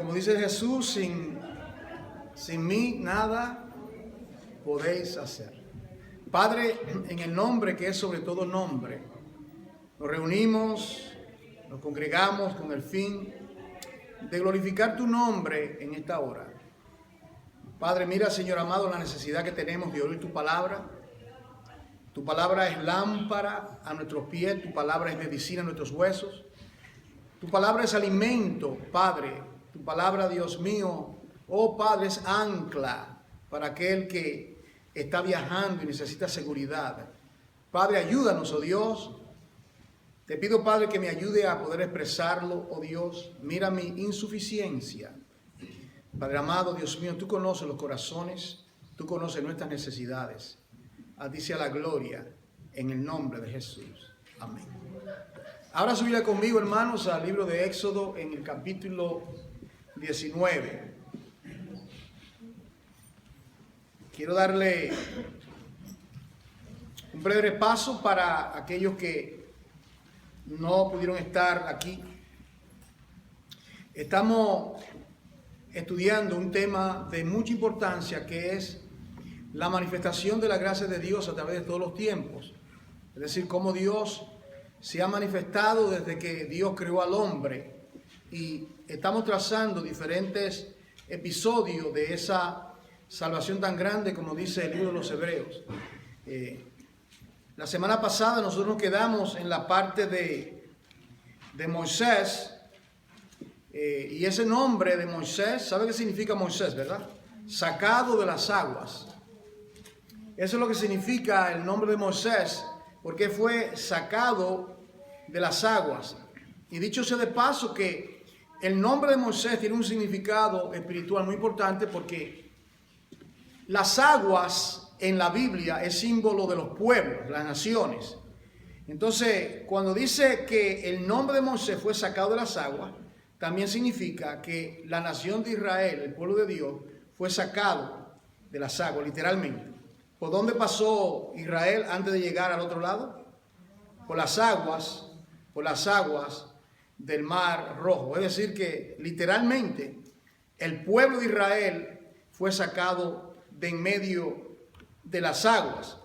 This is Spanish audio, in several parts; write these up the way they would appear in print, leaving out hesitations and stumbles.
como dice Jesús, sin mí nada podéis hacer. Padre, en el nombre que es sobre todo nombre, nos reunimos, nos congregamos con el fin de glorificar tu nombre en esta hora. Padre, mira, Señor amado, la necesidad que tenemos de oír tu palabra. Tu palabra es lámpara a nuestros pies, tu palabra es medicina a nuestros huesos. Tu palabra es alimento, Padre. Tu palabra, Dios mío, oh Padre, es ancla para aquel que está viajando y necesita seguridad. Padre, ayúdanos, oh Dios. Te pido, Padre, que me ayude a poder expresarlo, oh Dios. Mira mi insuficiencia. Padre amado, Dios mío, tú conoces los corazones, tú conoces nuestras necesidades. A ti sea la gloria en el nombre de Jesús. Amén. Ahora subirá conmigo, hermanos, al libro de Éxodo en el capítulo 19. Quiero darle un breve repaso para aquellos que no pudieron estar aquí. Estamos estudiando un tema de mucha importancia que es la manifestación de la gracia de Dios a través de todos los tiempos. Es decir, cómo Dios se ha manifestado desde que Dios creó al hombre. Y estamos trazando diferentes episodios de esa salvación tan grande como dice el libro de los Hebreos. La semana pasada nosotros nos quedamos en la parte de Moisés. Y ese nombre de Moisés, ¿sabe qué significa Moisés, verdad? Sacado de las aguas. Eso es lo que significa el nombre de Moisés, porque fue sacado de las aguas. Y dicho sea de paso que el nombre de Moisés tiene un significado espiritual muy importante, porque las aguas en la Biblia es símbolo de los pueblos, las naciones. Entonces, cuando dice que el nombre de Moisés fue sacado de las aguas, también significa que la nación de Israel, el pueblo de Dios, fue sacado de las aguas, literalmente. ¿Por dónde pasó Israel antes de llegar al otro lado? Por las aguas del Mar Rojo. Es decir que literalmente el pueblo de Israel fue sacado de en medio de las aguas.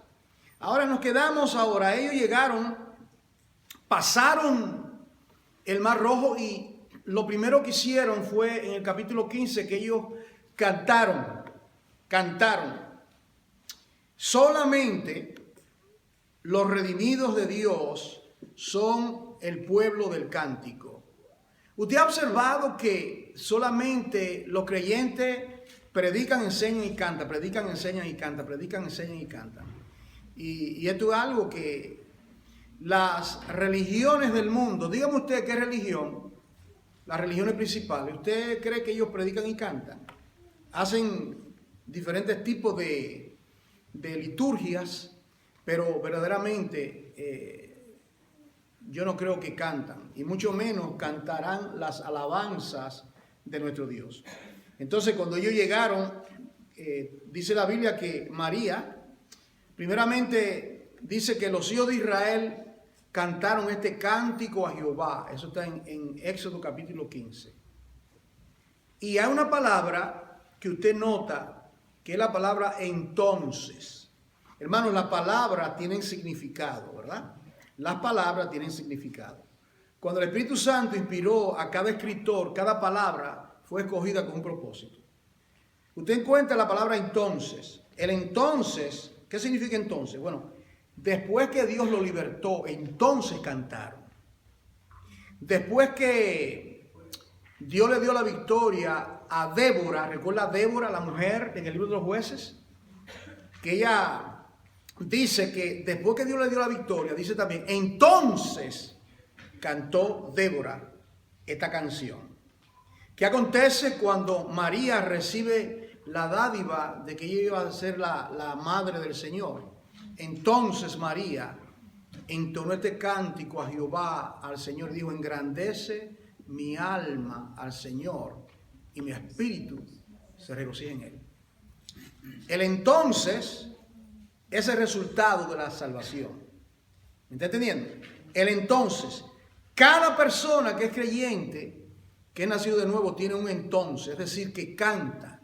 Ahora nos quedamos ellos llegaron, pasaron el Mar Rojo y lo primero que hicieron fue en el capítulo 15 que ellos cantaron. Solamente los redimidos de Dios son el pueblo del cántico. Usted ha observado que solamente los creyentes predican, enseñan y cantan, predican, enseñan y cantan, predican, enseñan y cantan. Y esto es algo que las religiones del mundo, dígame usted qué religión, las religiones principales, ¿usted cree que ellos predican y cantan? Hacen diferentes tipos de liturgias, pero verdaderamente yo no creo que cantan, y mucho menos cantarán las alabanzas de nuestro Dios. Entonces, cuando ellos llegaron, dice la Biblia que María, primeramente dice que los hijos de Israel cantaron este cántico a Jehová. Eso está en Éxodo capítulo 15. Y hay una palabra que usted nota, que es la palabra entonces. Hermanos, las palabras tienen significado, ¿verdad? Las palabras tienen significado. Cuando el Espíritu Santo inspiró a cada escritor, cada palabra fue escogida con un propósito. Usted encuentra la palabra entonces. El entonces, ¿qué significa entonces? Bueno, después que Dios lo libertó, entonces cantaron. Después que Dios le dio la victoria a Débora, ¿recuerda a Débora, la mujer en el libro de los jueces? Que ella dice que después que Dios le dio la victoria, dice también, entonces cantó Débora esta canción. ¿Qué acontece cuando María recibe la dádiva de que ella iba a ser la madre del Señor? Entonces María entonó este cántico a Jehová, al Señor, dijo, engrandece mi alma al Señor y mi espíritu se regocija en él. El entonces es el resultado de la salvación. ¿Me está entendiendo? El entonces, cada persona que es creyente que es nacido de nuevo tiene un entonces, es decir, que canta.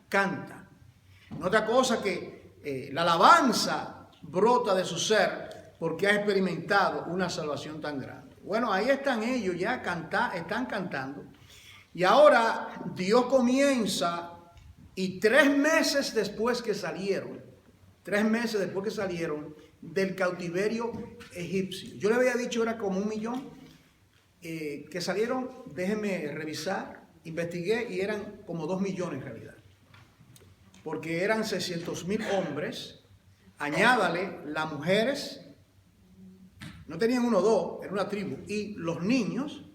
No otra cosa que la alabanza brota de su ser porque ha experimentado una salvación tan grande. Bueno, ahí están ellos, ya están cantando. Y ahora Dios comienza, y 3 meses después que salieron del cautiverio egipcio. Yo le había dicho era como 1 millón que salieron, déjenme revisar, investigué y eran como 2 millones en realidad. Porque eran 600,000 hombres, añádale las mujeres, no tenían 1 o 2, era una tribu, y los niños,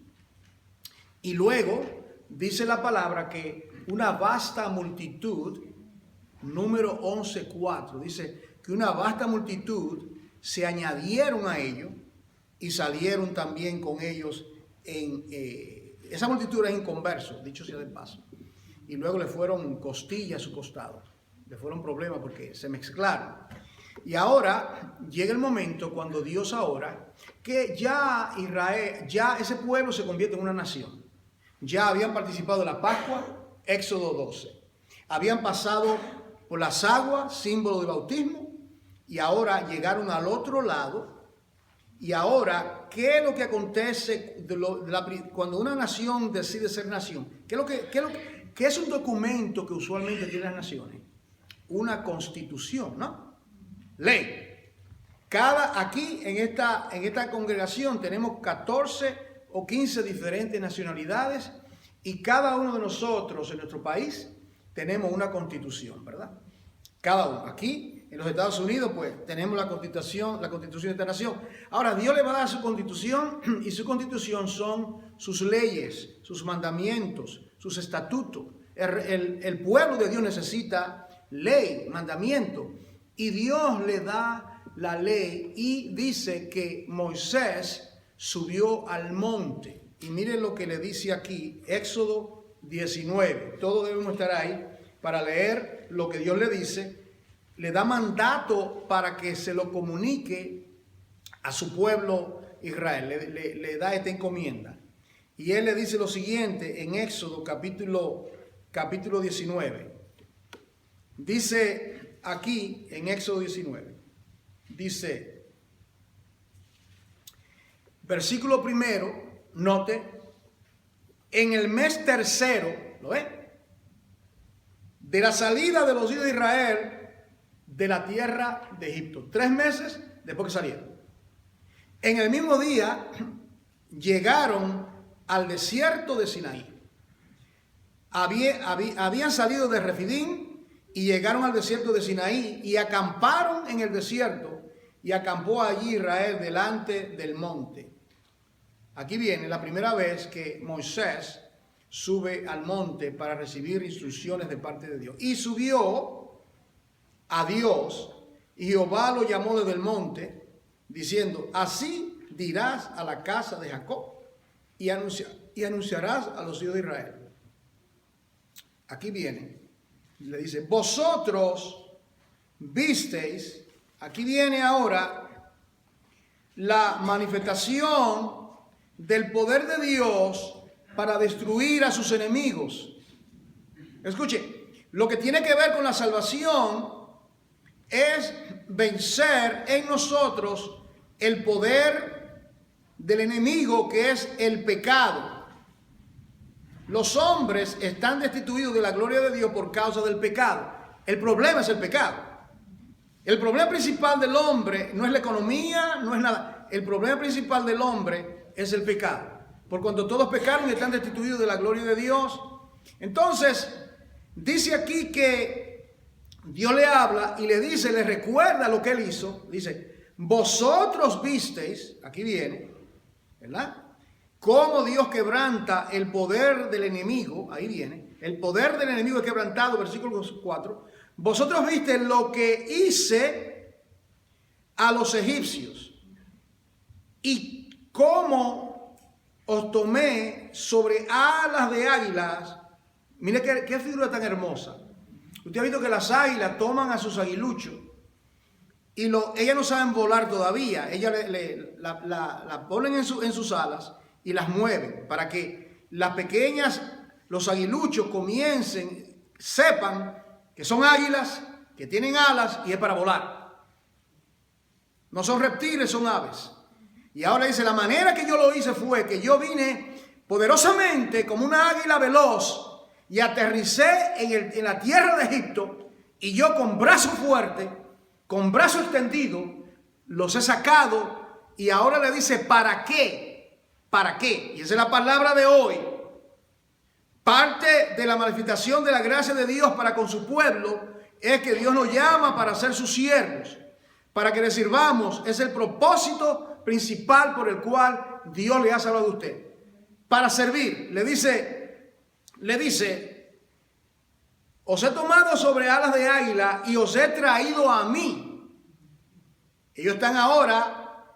y luego dice la palabra que una vasta multitud, número 11:4, dice que una vasta multitud se añadieron a ellos y salieron también con ellos esa multitud era inconverso, dicho sea de paso. Y luego le fueron costillas a su costado. Le fueron problemas porque se mezclaron. Y ahora llega el momento cuando Dios ahora, que ya Israel, ya ese pueblo se convierte en una nación. Ya habían participado de la Pascua, Éxodo 12. Habían pasado por las aguas, símbolo de bautismo, y ahora llegaron al otro lado. Y ahora, ¿qué es lo que acontece cuando una nación decide ser nación? ¿Qué es un documento que usualmente tienen las naciones? Una constitución, ¿no? Ley. Aquí en esta congregación tenemos 14 o 15 diferentes nacionalidades y cada uno de nosotros en nuestro país tenemos una constitución, ¿verdad? Cada uno. Aquí en los Estados Unidos, pues, tenemos la constitución de esta nación. Ahora, Dios le va a dar su constitución, y su constitución son sus leyes, sus mandamientos, sus estatutos. El pueblo de Dios necesita ley, mandamiento, y Dios le da la ley y dice que Moisés subió al monte. Y miren lo que le dice aquí, Éxodo 19. Todos debemos estar ahí para leer lo que Dios le dice. Le da mandato para que se lo comunique a su pueblo Israel, le da esta encomienda. Y él le dice lo siguiente en Éxodo capítulo 19. Dice aquí en Éxodo 19, dice, versículo 1, note, en el mes tercero, ¿lo ve? De la salida de los hijos de Israel de la tierra de Egipto. 3 meses después que salieron. En el mismo día llegaron al desierto de Sinaí. Habían salido de Refidim y llegaron al desierto de Sinaí y acamparon en el desierto, y acampó allí Israel delante del monte. Aquí viene la primera vez que Moisés sube al monte para recibir instrucciones de parte de Dios. Y subió a Dios, y Jehová lo llamó desde el monte, diciendo, así dirás a la casa de Jacob y anunciarás a los hijos de Israel. Aquí viene, le dice, vosotros visteis, aquí viene ahora la manifestación del poder de Dios para destruir a sus enemigos. Escuche, lo que tiene que ver con la salvación es vencer en nosotros el poder del enemigo, que es el pecado. Los hombres están destituidos de la gloria de Dios por causa del pecado. El problema es el pecado. El problema principal del hombre no es la economía, no es nada. El problema principal del hombre es el pecado. Por cuanto todos pecaron y están destituidos de la gloria de Dios. Entonces, dice aquí que Dios le habla y le dice, le recuerda lo que él hizo. Dice, vosotros visteis, aquí viene, ¿verdad? Cómo Dios quebranta el poder del enemigo. Ahí viene, el poder del enemigo es quebrantado, versículo 4. Vosotros visteis lo que hice a los egipcios y cómo os tomé sobre alas de águilas. Mire qué figura tan hermosa. Usted ha visto que las águilas toman a sus aguiluchos y ellas no saben volar todavía. Ellas la ponen en sus alas y las mueven para que las pequeñas los aguiluchos sepan que son águilas, que tienen alas y es para volar. No son reptiles, son aves. Y ahora dice, la manera que yo lo hice fue que yo vine poderosamente como una águila veloz y aterricé en la tierra de Egipto, y yo con brazo fuerte, con brazo extendido, los he sacado. Y ahora le dice, ¿para qué? ¿Para qué? Y esa es la palabra de hoy. Parte de la manifestación de la gracia de Dios para con su pueblo es que Dios nos llama para ser sus siervos, para que le sirvamos. Es el propósito principal por el cual Dios le ha salvado a usted. Para servir. Le dice, os he tomado sobre alas de águila y os he traído a mí. Ellos están ahora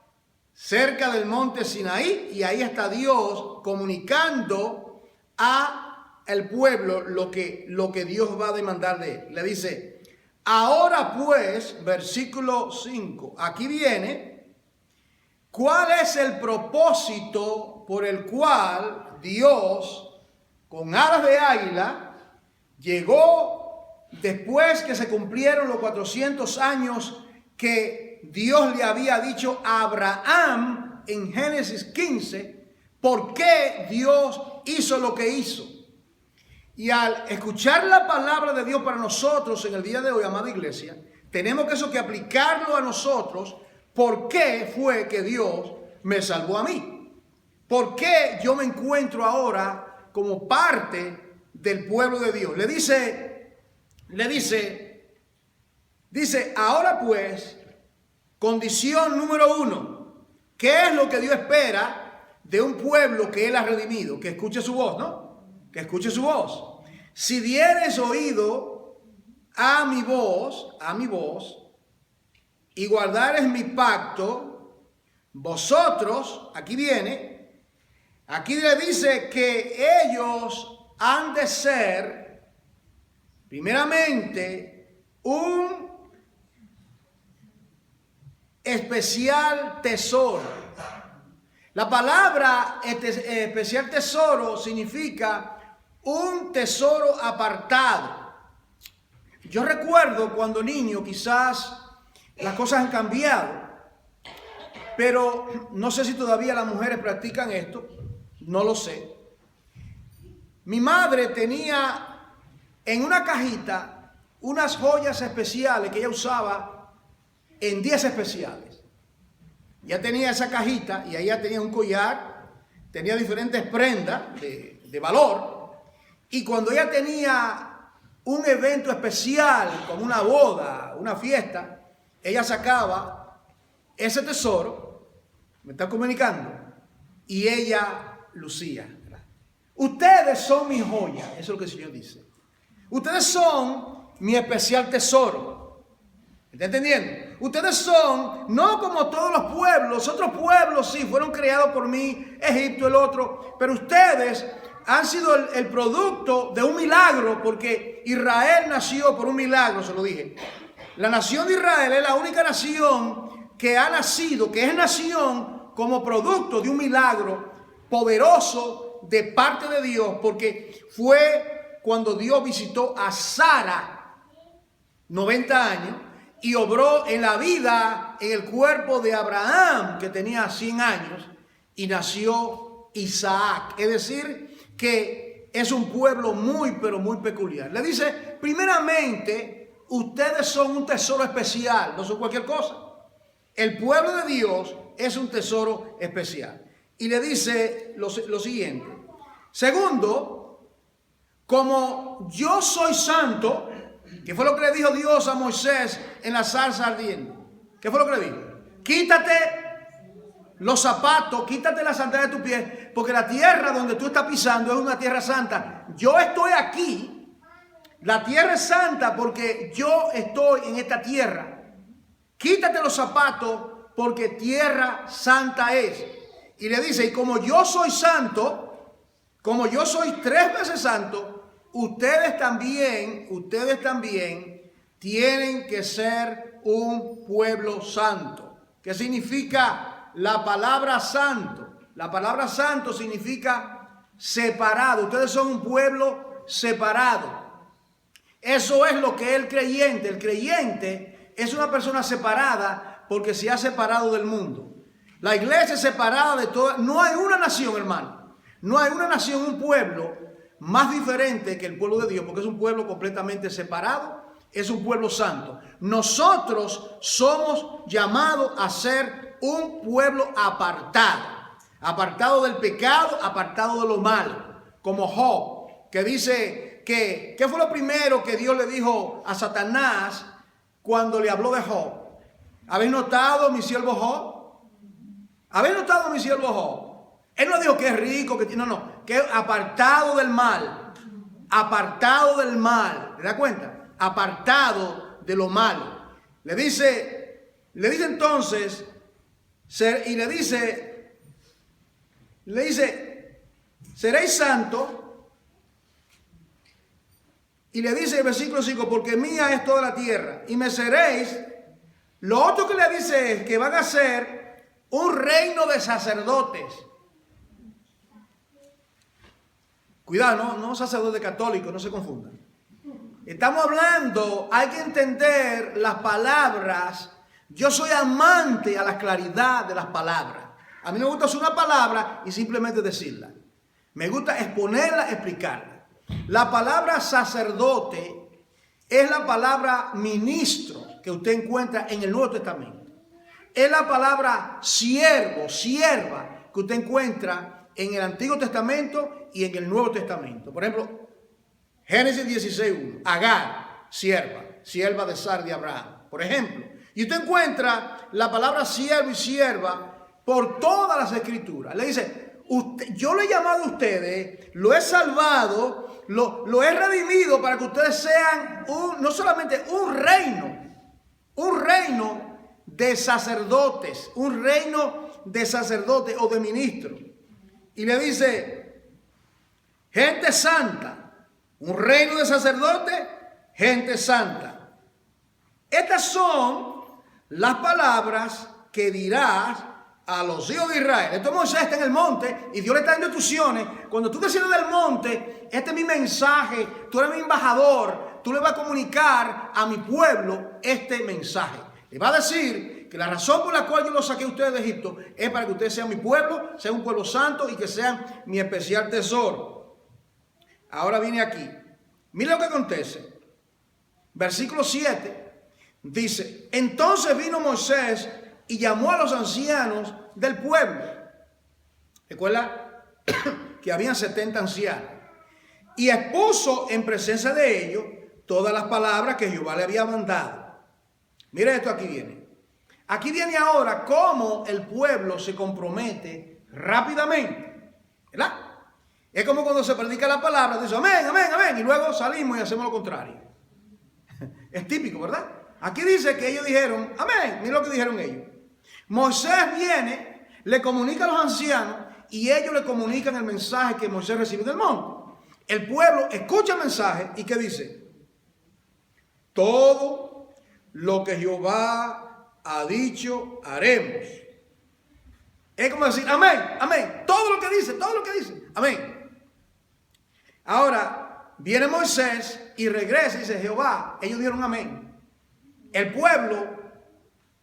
cerca del monte Sinaí y ahí está Dios comunicando a el pueblo lo que Dios va a demandar de él. Le dice, ahora pues, versículo 5, aquí viene, ¿cuál es el propósito por el cual Dios, con alas de águila, llegó después que se cumplieron los 400 años que Dios le había dicho a Abraham en Génesis 15? ¿Por qué Dios hizo lo que hizo? Y al escuchar la palabra de Dios para nosotros en el día de hoy, amada iglesia, tenemos que aplicarlo a nosotros. ¿Por qué fue que Dios me salvó a mí? ¿Por qué yo me encuentro ahora como parte del pueblo de Dios? Le dice, ahora pues, condición número 1, ¿qué es lo que Dios espera de un pueblo que Él ha redimido? Que escuche su voz, ¿no? Que escuche su voz. Si dieres oído a mi voz, y guardares mi pacto, vosotros, aquí viene, aquí le dice que ellos han de ser, primeramente, un especial tesoro. La palabra especial tesoro significa un tesoro apartado. Yo recuerdo cuando niño, quizás las cosas han cambiado, pero no sé si todavía las mujeres practican esto, no lo sé. Mi madre tenía en una cajita unas joyas especiales que ella usaba en 10 especiales. Ya tenía esa cajita y ahí ya tenía un collar, tenía diferentes prendas de valor. Y cuando ella tenía un evento especial, como una boda, una fiesta, ella sacaba ese tesoro, me está comunicando, y ella lucía. Ustedes son mi joya, eso es lo que el Señor dice. Ustedes son mi especial tesoro. ¿Está entendiendo? Ustedes son, no como todos los pueblos, otros pueblos sí fueron creados por mí, Egipto, el otro, pero ustedes han sido el producto de un milagro, porque Israel nació por un milagro, se lo dije. La nación de Israel es la única nación que ha nacido, que es nación como producto de un milagro poderoso de parte de Dios, porque fue cuando Dios visitó a Sara, 90 años, y obró en la vida, en el cuerpo de Abraham, que tenía 100 años, y nació Isaac. Es decir, que es un pueblo muy, pero muy peculiar. Le dice, primeramente, ustedes son un tesoro especial, no son cualquier cosa. El pueblo de Dios es un tesoro especial. Y le dice lo siguiente. Segundo, como yo soy santo, ¿qué fue lo que le dijo Dios a Moisés en la zarza ardiente? ¿Qué fue lo que le dijo? Quítate los zapatos, quítate las sandalias de tu pie, porque la tierra donde tú estás pisando es una tierra santa. Yo estoy aquí, la tierra es santa porque yo estoy en esta tierra. Quítate los zapatos porque tierra santa es. Y le dice, y como yo soy santo, como yo soy 3 veces santo, ustedes también tienen que ser un pueblo santo. ¿Qué significa la palabra santo? La palabra santo significa separado. Ustedes son un pueblo separado. Eso es lo que es el creyente. El creyente es una persona separada porque se ha separado del mundo. La iglesia es separada de toda. No hay una nación, hermano. No hay una nación, un pueblo más diferente que el pueblo de Dios, porque es un pueblo completamente separado. Es un pueblo santo. Nosotros somos llamados a ser un pueblo apartado. Apartado del pecado, apartado de lo malo. Como Job, que dice que, ¿qué fue lo primero que Dios le dijo a Satanás cuando le habló de Job? ¿Habéis notado, mi siervo Job? ¿Habéis notado, mi siervo Job? Él no dijo que es rico, que no, que es apartado del mal. Apartado del mal. ¿Te das cuenta? Apartado de lo malo. Le dice entonces, y le dice, seréis santos. Y le dice el versículo 5, porque mía es toda la tierra y me seréis. Lo otro que le dice es que van a ser un reino de sacerdotes. Cuidado, no sacerdotes católicos, no se confundan. Estamos hablando, hay que entender las palabras. Yo soy amante a la claridad de las palabras. A mí me gusta hacer una palabra y simplemente decirla. Me gusta exponerla, explicarla. La palabra sacerdote es la palabra ministro que usted encuentra en el Nuevo Testamento. Es la palabra siervo, sierva que usted encuentra en el Antiguo Testamento y en el Nuevo Testamento. Por ejemplo, Génesis 16:1, Agar, sierva de Sara de Abraham, por ejemplo. Y usted encuentra la palabra siervo y sierva por todas las escrituras. Le dice, yo lo he llamado a ustedes, lo he salvado, lo he redimido para que ustedes sean no solamente un reino de sacerdotes, un reino de sacerdotes o de ministros. Y le dice, gente santa. Un reino de sacerdotes, gente santa. Estas son las palabras que dirás a los hijos de Israel. Esto Moisés está en el monte y Dios le está dando instrucciones. Cuando tú desciendes del monte, este es mi mensaje, tú eres mi embajador, tú le vas a comunicar a mi pueblo este mensaje. Le va a decir que la razón por la cual yo los saqué a ustedes de Egipto es para que ustedes sean mi pueblo, sean un pueblo santo y que sean mi especial tesoro. Ahora viene aquí. Mira lo que acontece. Versículo 7 dice, entonces vino Moisés y llamó a los ancianos del pueblo. Recuerda que habían 70 ancianos. Y expuso en presencia de ellos todas las palabras que Jehová le había mandado. Mira esto, aquí viene. Aquí viene ahora cómo el pueblo se compromete rápidamente. ¿Verdad? Es como cuando se predica la palabra, dice amén, amén, amén, y luego salimos y hacemos lo contrario. Es típico, ¿verdad? Aquí dice que ellos dijeron amén, mira lo que dijeron ellos. Moisés viene, le comunica a los ancianos y ellos le comunican el mensaje que Moisés recibe del monte. El pueblo escucha el mensaje y ¿qué dice? Todo lo que Jehová ha dicho haremos. Es como decir amén, amén, todo lo que dice, amén. Ahora, viene Moisés y regresa y dice, Jehová, ellos dijeron amén. El pueblo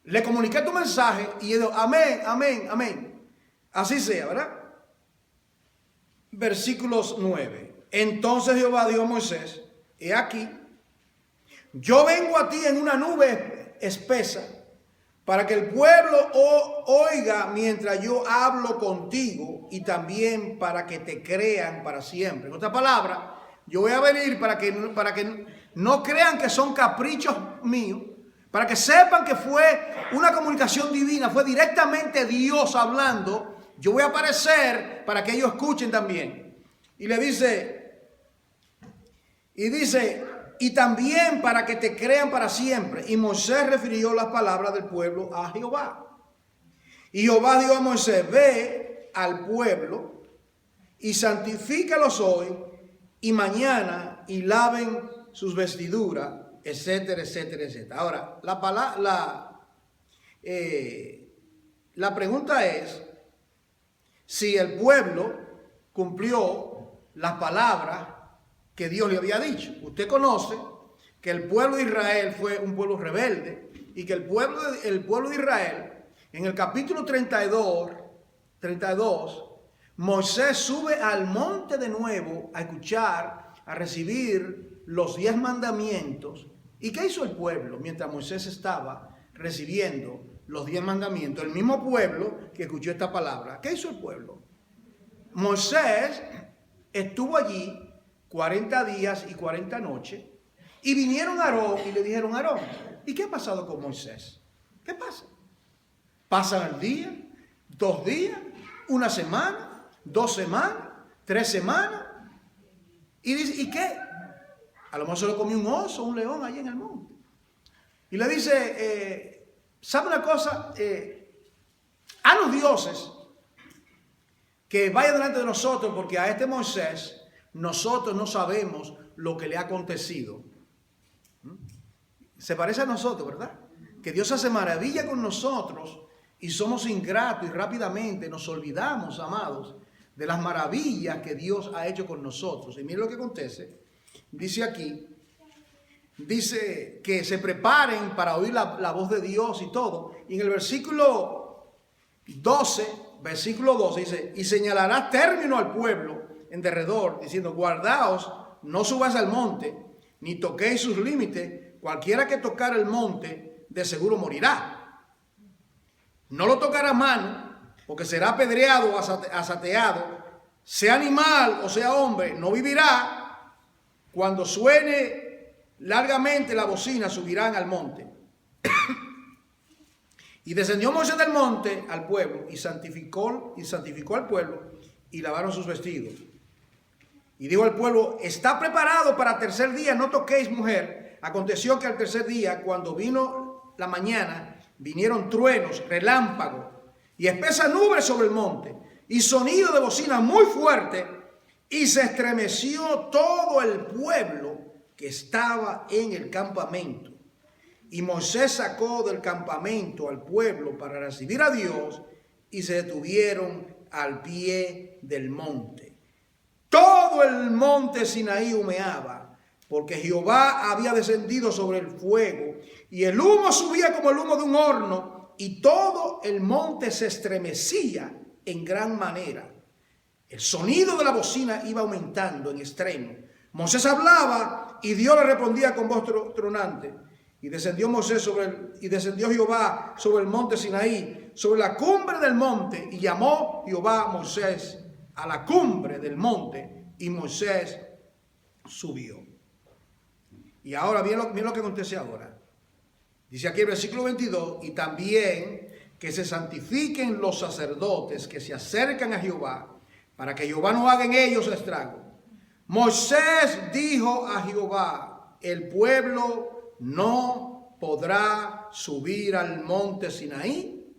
le comunicó tu mensaje y ellos, amén, amén, amén. Así sea, ¿verdad? Versículos 9. Entonces Jehová dijo a Moisés, he aquí, yo vengo a ti en una nube espesa, para que el pueblo oiga mientras yo hablo contigo y también para que te crean para siempre. En otras palabras, yo voy a venir para que no crean que son caprichos míos, para que sepan que fue una comunicación divina, fue directamente Dios hablando. Yo voy a aparecer para que ellos escuchen también. Y le dice, y también para que te crean para siempre. Y Moisés refirió las palabras del pueblo a Jehová. Y Jehová dijo a Moisés, ve al pueblo y santifícalos hoy y mañana y laven sus vestiduras, etcétera, etcétera, etcétera. Ahora, la pregunta es si el pueblo cumplió las palabras que Dios le había dicho. Usted conoce que el pueblo de Israel fue un pueblo rebelde y que el pueblo de Israel, en el capítulo 32, Moisés sube al monte de nuevo a escuchar, a recibir los 10 mandamientos. ¿Y qué hizo el pueblo mientras Moisés estaba recibiendo los 10 mandamientos? El mismo pueblo que escuchó esta palabra. ¿Qué hizo el pueblo? Moisés estuvo allí 40 días y 40 noches y vinieron a Aarón y le dijeron a Aarón, ¿y qué ha pasado con Moisés? ¿Qué pasa? Pasan el día, 2 días, 1 semana, 2 semanas, 3 semanas. Y dice, ¿y qué? A lo mejor se lo comió un oso, un león allí en el monte. Y le dice, ¿sabe una cosa? A los dioses que vayan delante de nosotros, porque a este Moisés nosotros no sabemos lo que le ha acontecido. Se parece a nosotros, ¿verdad? Que Dios hace maravilla con nosotros y somos ingratos y rápidamente nos olvidamos, amados, de las maravillas que Dios ha hecho con nosotros. Y mire lo que acontece. Dice aquí, dice que se preparen para oír la voz de Dios y todo. Y en el versículo 12 dice, y señalará término al pueblo en derredor, diciendo, guardaos, no subáis al monte, ni toquéis sus límites, cualquiera que tocar el monte, de seguro morirá. No lo tocará a mano, porque será apedreado o asateado, sea animal o sea hombre, no vivirá. Cuando suene largamente la bocina, subirán al monte. Y descendió Moisés del monte al pueblo y santificó al pueblo y lavaron sus vestidos. Y dijo al pueblo, está preparado para 3er día, no toquéis mujer. Aconteció que al 3er día, cuando vino la mañana, vinieron truenos, relámpagos y espesa nube sobre el monte y sonido de bocina muy fuerte, y se estremeció todo el pueblo que estaba en el campamento. Y Moisés sacó del campamento al pueblo para recibir a Dios, y se detuvieron al pie del monte. Todo el monte Sinaí humeaba, porque Jehová había descendido sobre el fuego, y el humo subía como el humo de un horno, y todo el monte se estremecía en gran manera. El sonido de la bocina iba aumentando en extremo. Moisés hablaba y Dios le respondía con voz tronante. Y descendió Jehová sobre el monte Sinaí, sobre la cumbre del monte, y llamó Jehová a Moisés a la cumbre del monte, y Moisés subió. Y ahora bien lo que acontece ahora. Dice aquí el versículo 22, y también que se santifiquen los sacerdotes que se acercan a Jehová, para que Jehová no haga en ellos estrago. Moisés dijo a Jehová, el pueblo no podrá subir al monte Sinaí,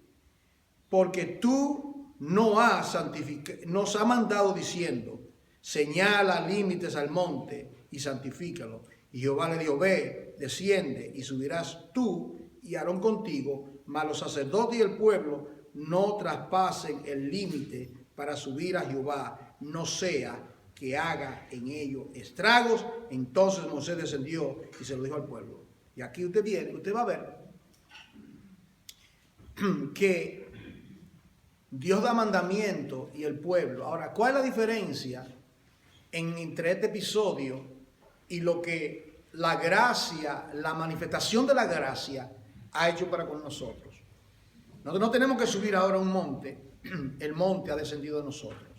porque tú nos has mandado diciendo, señala límites al monte y santifícalo. Y Jehová le dijo, ve, desciende y subirás tú y Aarón contigo, mas los sacerdotes y el pueblo no traspasen el límite para subir a Jehová, no sea que haga en ellos estragos. Entonces Moisés descendió y se lo dijo al pueblo. Y aquí usted va a ver que Dios da mandamiento y el pueblo. Ahora, ¿cuál es la diferencia entre este episodio y lo que la gracia, la manifestación de la gracia ha hecho para con nosotros? Nosotros no tenemos que subir ahora a un monte. El monte ha descendido de nosotros.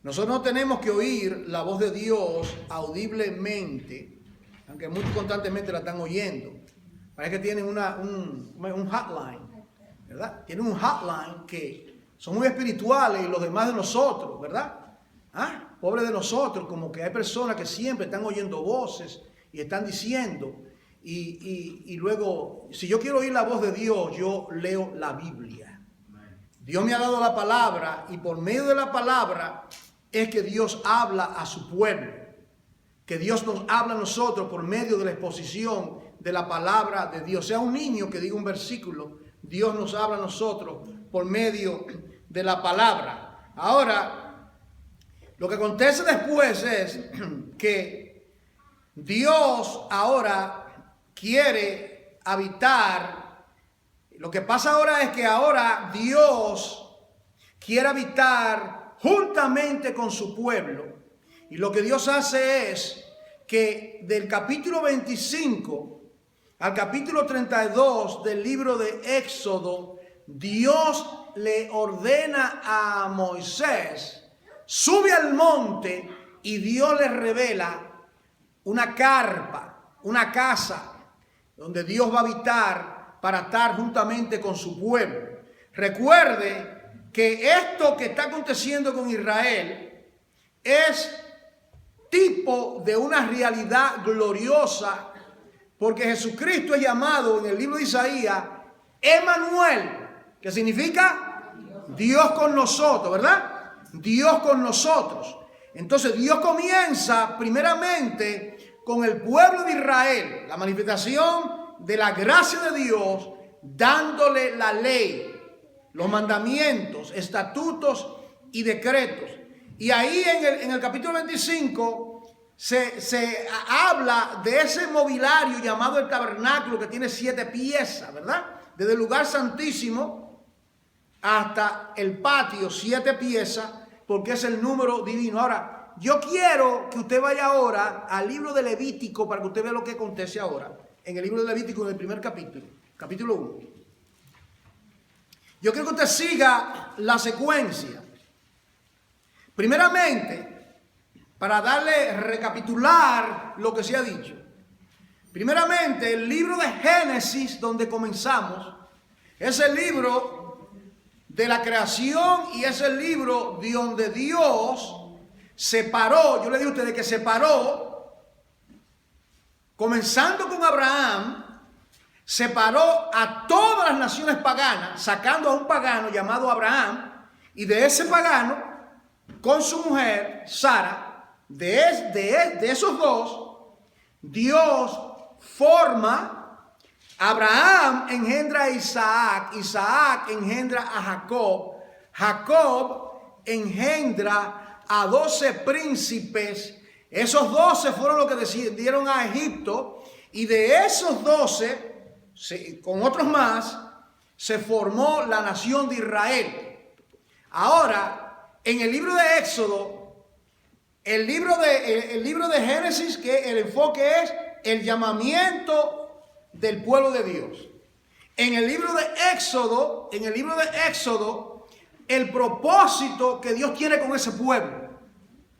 Nosotros no tenemos que oír la voz de Dios audiblemente, aunque muchos constantemente la están oyendo. Parece que tienen un hotline, ¿verdad? Tienen un hotline que son muy espirituales y los demás de nosotros, ¿verdad? Pobre de nosotros, como que hay personas que siempre están oyendo voces y están diciendo. Y luego, si yo quiero oír la voz de Dios, yo leo la Biblia. Dios me ha dado la palabra y por medio de la palabra es que Dios habla a su pueblo. Que Dios nos habla a nosotros por medio de la exposición de la palabra de Dios. Sea un niño que diga un versículo, Dios nos habla a nosotros por medio de la palabra. Ahora, Lo que acontece después es que Dios ahora quiere habitar. Lo que pasa ahora es que ahora Dios quiere habitar juntamente con su pueblo. Y lo que Dios hace es que del capítulo 25 al capítulo 32 del libro de Éxodo, Dios le ordena a Moisés: sube al monte, y Dios le revela una carpa, una casa donde Dios va a habitar para estar juntamente con su pueblo. Recuerde que esto que está aconteciendo con Israel es tipo de una realidad gloriosa, porque Jesucristo es llamado en el libro de Isaías Emmanuel, que significa Dios con nosotros, ¿verdad? Dios con nosotros. Entonces Dios comienza primeramente con el pueblo de Israel, la manifestación de la gracia de Dios, dándole la ley, los mandamientos, estatutos y decretos. Y ahí en el capítulo 25 se habla de ese mobiliario llamado el tabernáculo, que tiene 7 piezas, ¿verdad? Desde el lugar santísimo hasta el patio, 7 piezas, porque es el número divino. Ahora, yo quiero que usted vaya ahora al libro de Levítico para que usted vea lo que acontece ahora. En el libro de Levítico, en el primer capítulo, capítulo 1. Yo quiero que usted siga la secuencia. Primeramente, para recapitular lo que se ha dicho. Primeramente, el libro de Génesis, donde comenzamos, es el libro de la creación y es el libro de donde Dios separó. Yo le digo a ustedes que separó, comenzando con Abraham, separó a todas las naciones paganas, sacando a un pagano llamado Abraham, y de ese pagano, con su mujer, Sara, de esos dos, Dios forma. Abraham engendra a Isaac, Isaac engendra a Jacob, Jacob engendra a 12 príncipes. Esos 12 fueron los que descendieron a Egipto, y de esos 12, con otros más, se formó la nación de Israel. Ahora, en el libro de Éxodo, el libro de Génesis, que el enfoque es el llamamiento del pueblo de Dios. En el libro de Éxodo, el propósito que Dios tiene con ese pueblo.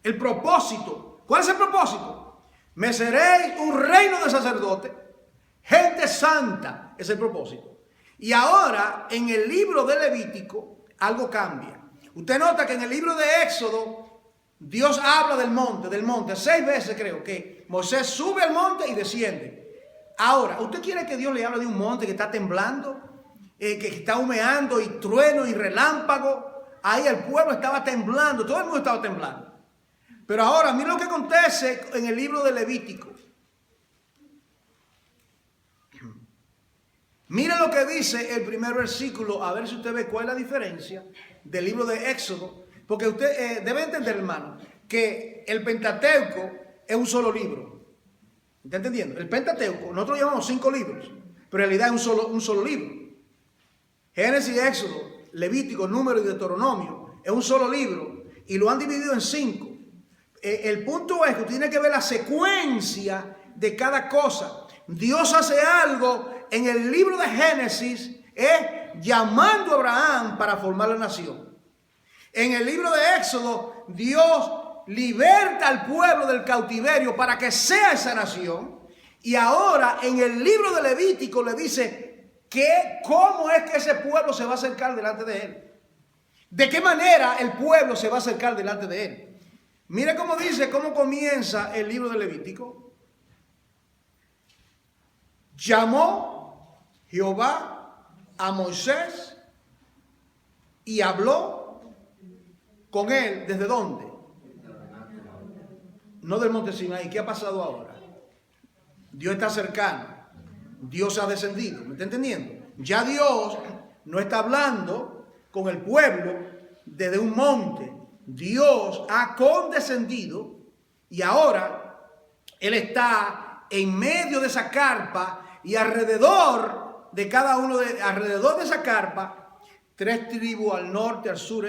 El propósito. ¿Cuál es el propósito? Me seréis un reino de sacerdotes, gente santa, es el propósito. Y ahora, en el libro de Levítico, algo cambia. Usted nota que en el libro de Éxodo, Dios habla del monte, 6 veces creo que Moisés sube al monte y desciende. Ahora, ¿usted quiere que Dios le hable de un monte que está temblando, que está humeando y trueno y relámpago? Ahí el pueblo estaba temblando, todo el mundo estaba temblando. Pero ahora, mira lo que acontece en el libro de Levítico. Mira lo que dice el primer versículo, a ver si usted ve cuál es la diferencia del libro de Éxodo. Porque usted debe entender, hermano, que el Pentateuco es un solo libro. ¿Está entendiendo? El Pentateuco, nosotros llamamos 5 libros, pero en realidad es un solo libro. Génesis, Éxodo, Levítico, Número y Deuteronomio es un solo libro, y lo han dividido en 5. El punto es que usted tiene que ver la secuencia de cada cosa. Dios hace algo en el libro de Génesis, llamando a Abraham para formar la nación. En el libro de Éxodo, Dios liberta al pueblo del cautiverio para que sea esa nación. Y ahora en el libro de Levítico le dice cómo es que ese pueblo se va a acercar delante de él. De qué manera el pueblo se va a acercar delante de él. Mire cómo dice, cómo comienza el libro de Levítico. Llamó Jehová a Moisés y habló con él. ¿Desde dónde? No del monte Sinaí. ¿Qué ha pasado ahora? Dios está cercano. Dios ha descendido. ¿Me está entendiendo? Ya Dios no está hablando con el pueblo desde un monte. Dios ha condescendido y ahora Él está en medio de esa carpa y alrededor de cada uno alrededor de esa carpa, 3 tribus al norte, al sur,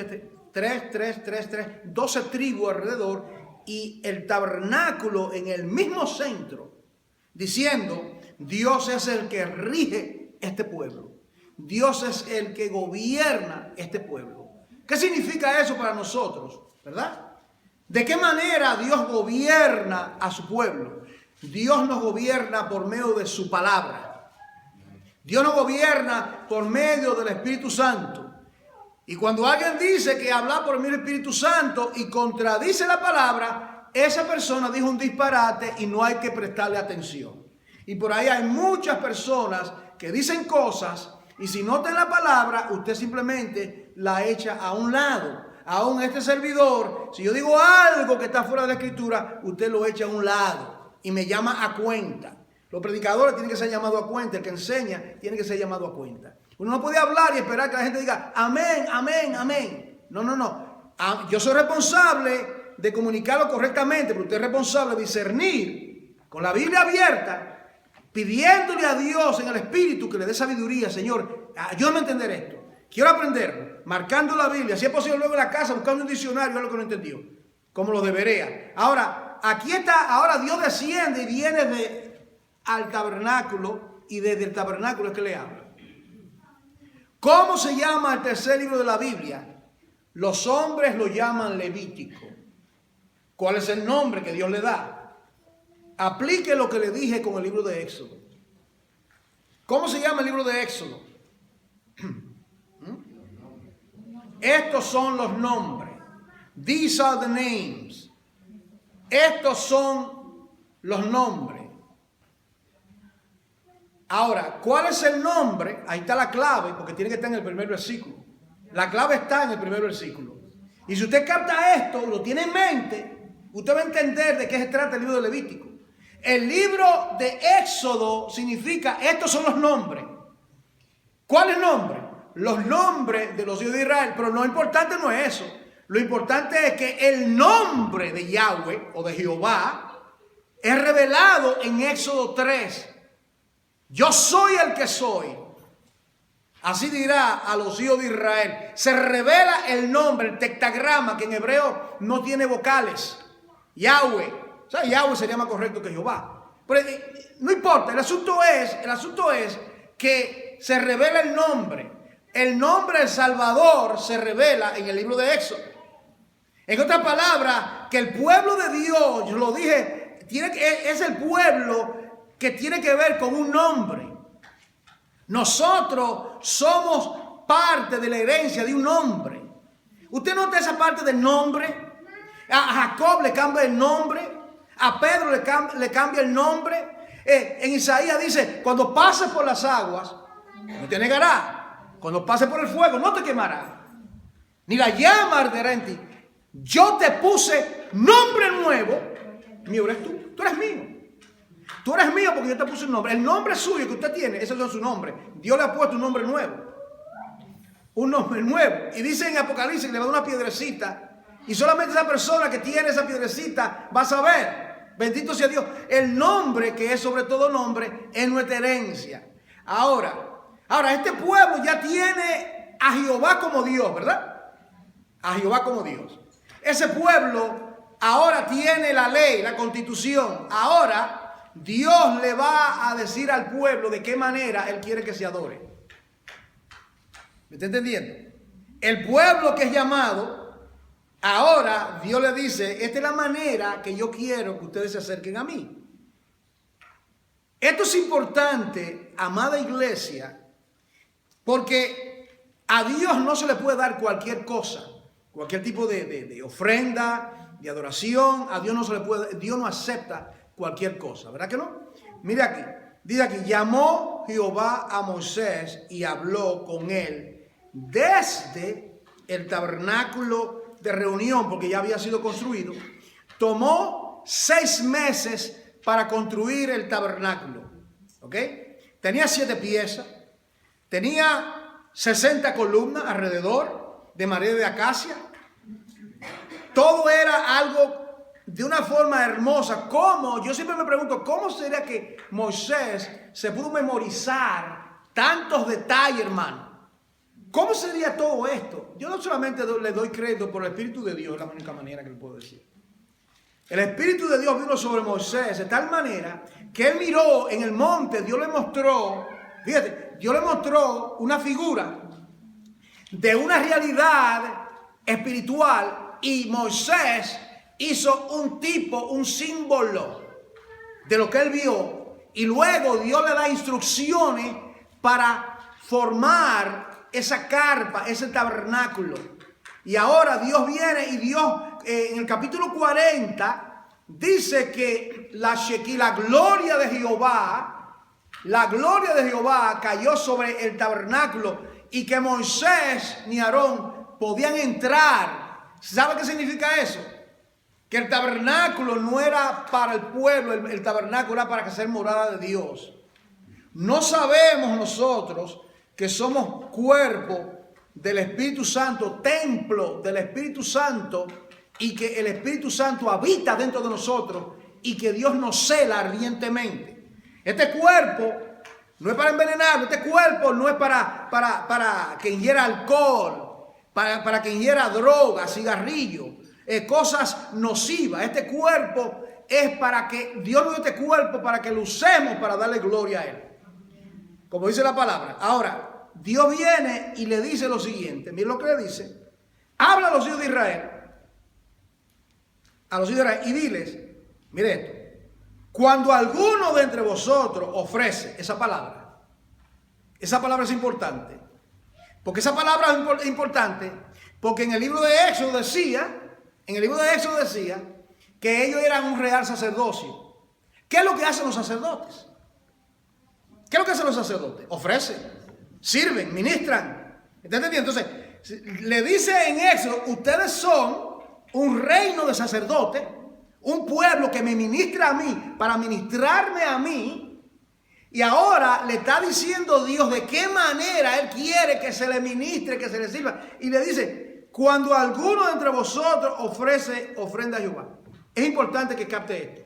12 tribus alrededor y el tabernáculo en el mismo centro, diciendo, Dios es el que rige este pueblo. Dios es el que gobierna este pueblo. ¿Qué significa eso para nosotros? ¿Verdad? ¿De qué manera Dios gobierna a su pueblo? Dios nos gobierna por medio de su palabra. Dios nos gobierna por medio del Espíritu Santo. Y cuando alguien dice que habla por medio del Espíritu Santo y contradice la palabra, esa persona dijo un disparate y no hay que prestarle atención. Y por ahí hay muchas personas que dicen cosas y si no está en la palabra, usted simplemente la echa a un lado. Aún este servidor, si yo digo algo que está fuera de la Escritura, usted lo echa a un lado y me llama a cuenta. Los predicadores tienen que ser llamados a cuenta, el que enseña tiene que ser llamado a cuenta. Uno no puede hablar y esperar que la gente diga amén, amén, amén. No. Yo soy responsable de comunicarlo correctamente, pero usted es responsable de discernir con la Biblia abierta, pidiéndole a Dios en el Espíritu que le dé sabiduría. Señor, ayúdame a entender esto. Quiero aprenderlo, marcando la Biblia. Si es posible luego en la casa, buscando un diccionario, es lo que no entendió. Como lo de Berea. Ahora, aquí está, ahora Dios desciende y viene al tabernáculo y desde el tabernáculo es que le habla. ¿Cómo se llama el tercer libro de la Biblia? Los hombres lo llaman Levítico. ¿Cuál es el nombre que Dios le da? Aplique lo que le dije con el libro de Éxodo. ¿Cómo se llama el libro de Éxodo? Estos son los nombres. These are the names. Estos son los nombres. Ahora, ¿cuál es el nombre? Ahí está la clave, porque tiene que estar en el primer versículo. La clave está en el primer versículo. Y si usted capta esto, lo tiene en mente, usted va a entender de qué se trata el libro de Levítico. El libro de Éxodo significa, estos son los nombres. ¿Cuáles nombres? Los nombres de los hijos de Israel. Pero lo importante no es eso. Lo importante es que el nombre de Yahweh o de Jehová es revelado en Éxodo 3. Yo soy el que soy. Así dirá a los hijos de Israel. Se revela el nombre, el tectagrama, que en hebreo no tiene vocales. Yahweh. O sea, Yahweh sería más correcto que Jehová. Pero no importa, el asunto es que se revela el nombre. El nombre del Salvador se revela en el libro de Éxodo. En otras palabras, que el pueblo de Dios, yo lo dije, es el pueblo que tiene que ver con un nombre. Nosotros somos parte de la herencia de un nombre. ¿Usted nota esa parte del nombre? A Jacob le cambia el nombre. A Pedro le cambia el nombre. En Isaías dice, cuando pases por las aguas, no te negará. Cuando pases por el fuego, no te quemará. Ni la llama arderá en ti. Yo te puse nombre nuevo. Mío eres tú. Tú eres mío. Tú eres mío porque yo te puse un nombre. El nombre suyo que usted tiene, ese es su nombre. Dios le ha puesto un nombre nuevo. Un nombre nuevo. Y dice en Apocalipsis que le va a dar una piedrecita. Y solamente esa persona que tiene esa piedrecita va a saber. Bendito sea Dios. El nombre que es sobre todo nombre es nuestra herencia. Ahora, este pueblo ya tiene a Jehová como Dios, ¿verdad? A Jehová como Dios. Ese pueblo ahora tiene la ley, la constitución. Ahora Dios le va a decir al pueblo de qué manera Él quiere que se adore. ¿Me está entendiendo? El pueblo que es llamado, ahora Dios le dice, esta es la manera que yo quiero que ustedes se acerquen a mí. Esto es importante, amada iglesia, porque a Dios no se le puede dar cualquier cosa, cualquier tipo de ofrenda, de adoración. A Dios no se le puede, Dios no acepta cualquier cosa, ¿verdad que no? Mira aquí, dice aquí, llamó Jehová a Moisés y habló con él desde el tabernáculo de reunión, porque ya había sido construido. Tomó 6 meses para construir el tabernáculo, ¿ok? Tenía 7 piezas, tenía 60 columnas alrededor de madera de acacia, todo era algo de una forma hermosa. ¿Cómo? Yo siempre me pregunto, ¿cómo sería que Moisés se pudo memorizar tantos detalles, hermano? ¿Cómo sería todo esto? Yo no solamente le doy crédito por el Espíritu de Dios, es la única manera que le puedo decir. El Espíritu de Dios vino sobre Moisés de tal manera que él miró en el monte, Dios le mostró, fíjate, Dios le mostró una figura de una realidad espiritual y Moisés hizo un tipo, un símbolo de lo que él vio y luego Dios le da instrucciones para formar esa carpa, ese tabernáculo. Y ahora Dios viene y Dios en el capítulo 40 dice que la gloria de Jehová cayó sobre el tabernáculo y que Moisés ni Aarón podían entrar. ¿Sabe qué significa eso? Que el tabernáculo no era para el pueblo, el tabernáculo era para que sea morada de Dios. No sabemos nosotros que somos cuerpo del Espíritu Santo, templo del Espíritu Santo, y que el Espíritu Santo habita dentro de nosotros y que Dios nos cela ardientemente. Este cuerpo no es para envenenarlo, este cuerpo no es para que ingiera alcohol, para que ingiera droga, cigarrillo, cosas nocivas. Este cuerpo es para que Dios nos dé este cuerpo para que lo usemos para darle gloria a Él. Como dice la palabra. Ahora, Dios viene y le dice lo siguiente. Miren lo que le dice. Habla a los hijos de Israel. A los hijos de Israel y diles, mire esto. Cuando alguno de entre vosotros ofrece esa palabra es importante. Porque esa palabra es importante porque en el libro de Éxodo decía que ellos eran un real sacerdocio. ¿Qué es lo que hacen los sacerdotes? ¿Qué es lo que hacen los sacerdotes? Ofrecen, sirven, ministran. ¿Está entendiendo? Entonces, le dice en Éxodo, ustedes son un reino de sacerdotes, un pueblo que me ministra a mí, para ministrarme a mí. Y ahora le está diciendo Dios de qué manera Él quiere que se le ministre, que se le sirva. Y le dice, cuando alguno de entre vosotros ofrece ofrenda a Jehová. Es importante que capte esto.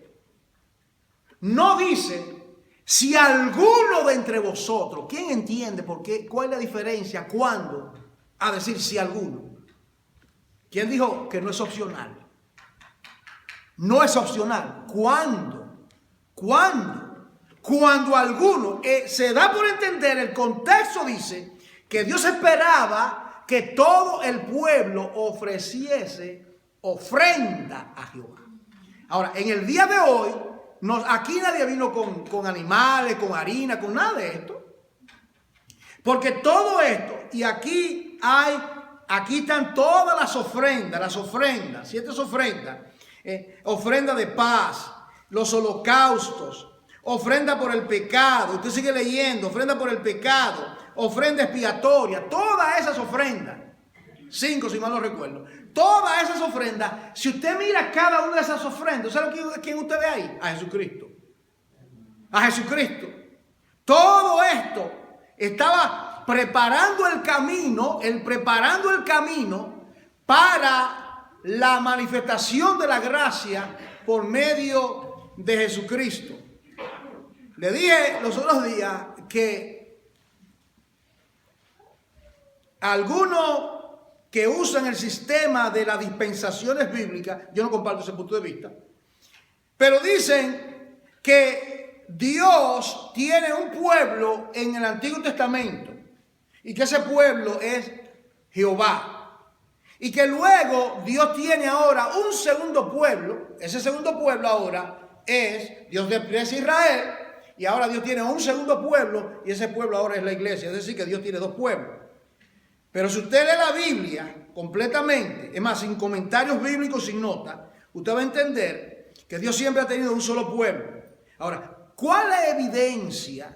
No dice, si alguno de entre vosotros, ¿quién entiende por qué? ¿Cuál es la diferencia? ¿Cuándo? A decir si alguno. ¿Quién dijo que no es opcional? No es opcional. ¿Cuándo? ¿Cuándo? Cuando alguno, se da por entender, el contexto dice que Dios esperaba que todo el pueblo ofreciese ofrenda a Jehová. Ahora, en el día de hoy, aquí nadie vino con animales, con harina, con nada de esto. Porque todo esto, y aquí están todas las ofrendas, 7 ofrendas, ofrenda de paz, los holocaustos, ofrenda por el pecado, usted sigue leyendo, ofrenda por el pecado, ofrenda expiatoria, todas esas ofrendas, 5 si mal no recuerdo, todas esas ofrendas, si usted mira cada una de esas ofrendas, ¿sabe quién usted ve ahí? A Jesucristo. A Jesucristo. Todo esto estaba preparando el camino para la manifestación de la gracia por medio de Jesucristo. Le dije los otros días que algunos que usan el sistema de las dispensaciones bíblicas, yo no comparto ese punto de vista, pero dicen que Dios tiene un pueblo en el Antiguo Testamento y que ese pueblo es Jehová. Y que luego Dios tiene ahora un segundo pueblo, ese segundo pueblo ahora es Dios de Israel, y ahora Dios tiene un segundo pueblo y ese pueblo ahora es la iglesia, es decir que Dios tiene 2 pueblos. Pero si usted lee la Biblia completamente, es más, sin comentarios bíblicos, sin nota, usted va a entender que Dios siempre ha tenido un solo pueblo. Ahora, ¿cuál es la evidencia?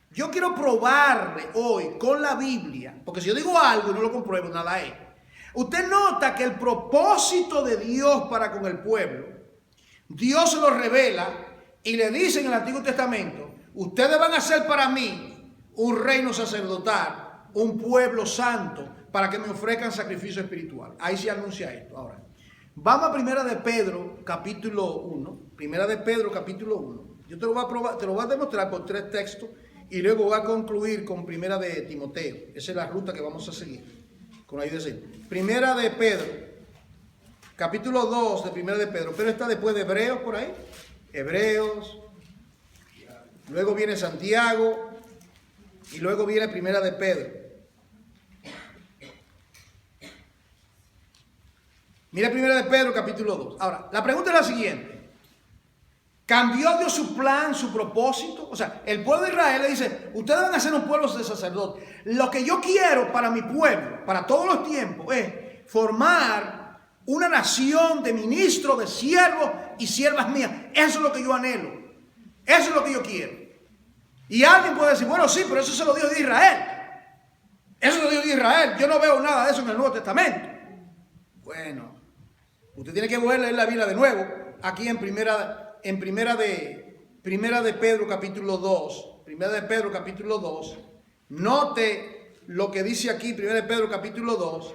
Yo quiero probarle hoy con la Biblia, porque si yo digo algo y no lo compruebo, nada es. Usted nota que el propósito de Dios para con el pueblo, Dios se lo revela y le dice en el Antiguo Testamento, ustedes van a ser para mí un reino sacerdotal, un pueblo santo, para que me ofrezcan sacrificio espiritual. Ahí se anuncia esto. Ahora, Vamos a Primera de Pedro, capítulo 1. Primera de Pedro, capítulo 1. Yo te lo voy a demostrar por 3 textos y luego voy a concluir con Primera de Timoteo. Esa es la ruta que vamos a seguir. Con la ayuda de Dios. Primera de Pedro, capítulo 2 de Primera de Pedro. Pero está después de Hebreos por ahí. Hebreos. Luego viene Santiago. Y luego viene Primera de Pedro. Mira Primera de Pedro, capítulo 2. Ahora, la pregunta es la siguiente. ¿Cambió Dios su plan, su propósito? O sea, el pueblo de Israel le dice, ustedes van a ser un pueblo de sacerdotes. Lo que yo quiero para mi pueblo, para todos los tiempos, es formar una nación de ministros, de siervos y siervas mías. Eso es lo que yo anhelo. Eso es lo que yo quiero. Y alguien puede decir, bueno, sí, pero eso se lo dio de Israel. Eso se lo dio de Israel. Yo no veo nada de eso en el Nuevo Testamento. Bueno, usted tiene que volver a leer la Biblia de nuevo, aquí en primera de Pedro capítulo 2, Primera de Pedro capítulo 2, note lo que dice aquí, Primera de Pedro capítulo 2,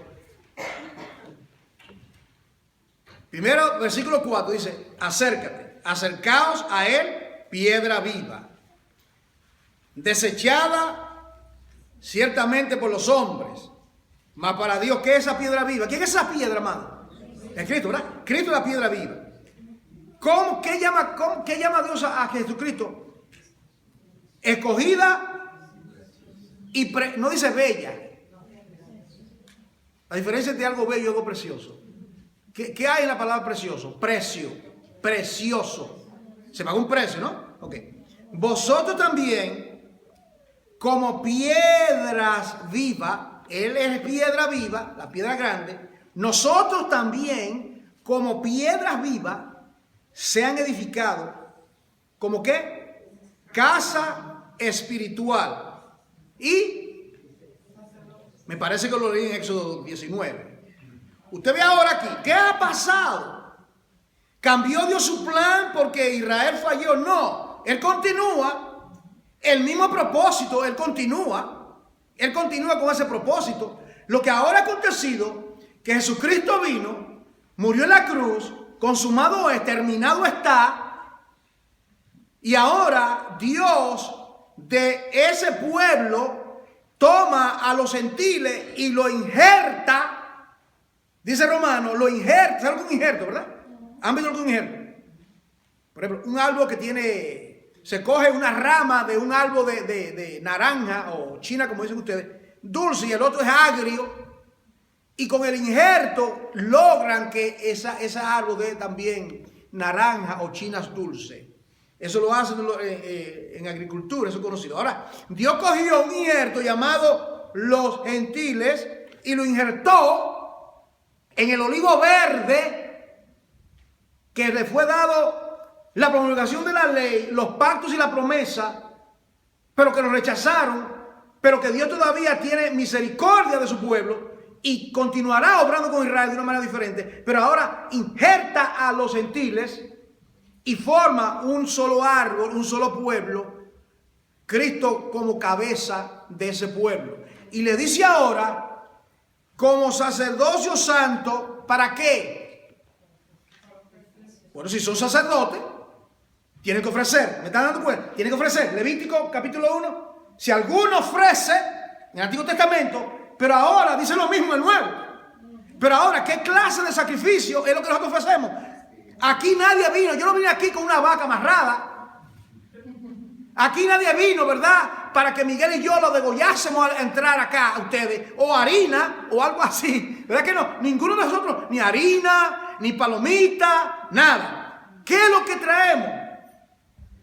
primero versículo 4 dice, acércate, acercaos a él, piedra viva, desechada ciertamente por los hombres, mas para Dios, ¿qué es esa piedra viva? ¿Quién es esa piedra, amado? Es Cristo, ¿verdad? Cristo es la piedra viva. ¿Qué llama Dios a Jesucristo? Escogida y no dice bella. La diferencia entre algo bello y algo precioso. ¿Qué hay en la palabra precioso? Precio, precioso. Se pagó un precio, ¿no? Ok. Vosotros también, como piedras vivas, Él es piedra viva, la piedra grande. Nosotros también, como piedras vivas, sean edificados, ¿como qué? Casa espiritual. Y me parece que lo leí en Éxodo 19. Usted ve ahora aquí, ¿qué ha pasado? ¿Cambió Dios su plan porque Israel falló? No, Él continúa, el mismo propósito, Él continúa con ese propósito. Lo que ahora ha acontecido, que Jesucristo vino, murió en la cruz, consumado es, terminado está, y ahora Dios de ese pueblo toma a los gentiles y lo injerta, dice Romano, lo injerta, ¿sabes algo un injerto, verdad? ¿Han visto algún injerto? Por ejemplo, un árbol que tiene, se coge una rama de un árbol de naranja o china, como dicen ustedes, dulce, y el otro es agrio, y con el injerto logran que esa árbol dé también naranja o chinas dulces. Eso lo hacen en agricultura, eso es conocido. Ahora, Dios cogió un injerto llamado los gentiles y lo injertó en el olivo verde que le fue dado la promulgación de la ley, los pactos y la promesa, pero que lo rechazaron, pero que Dios todavía tiene misericordia de su pueblo y continuará obrando con Israel de una manera diferente, pero ahora injerta a los gentiles y forma un solo árbol, un solo pueblo, Cristo como cabeza de ese pueblo. Y le dice ahora, como sacerdocio santo, ¿para qué? Bueno, si son sacerdotes, tienen que ofrecer, ¿me están dando cuenta? Tienen que ofrecer, Levítico capítulo 1, si alguno ofrece, en el Antiguo Testamento, pero ahora dice lo mismo en el Nuevo. Pero ahora, ¿qué clase de sacrificio es lo que nosotros ofrecemos? Aquí nadie vino, yo no vine aquí con una vaca amarrada. Aquí nadie vino, ¿verdad? Para que Miguel y yo lo degollásemos al entrar acá a ustedes. O harina, o algo así. ¿Verdad que no? Ninguno de nosotros, ni harina, ni palomita, nada. ¿Qué es lo que traemos?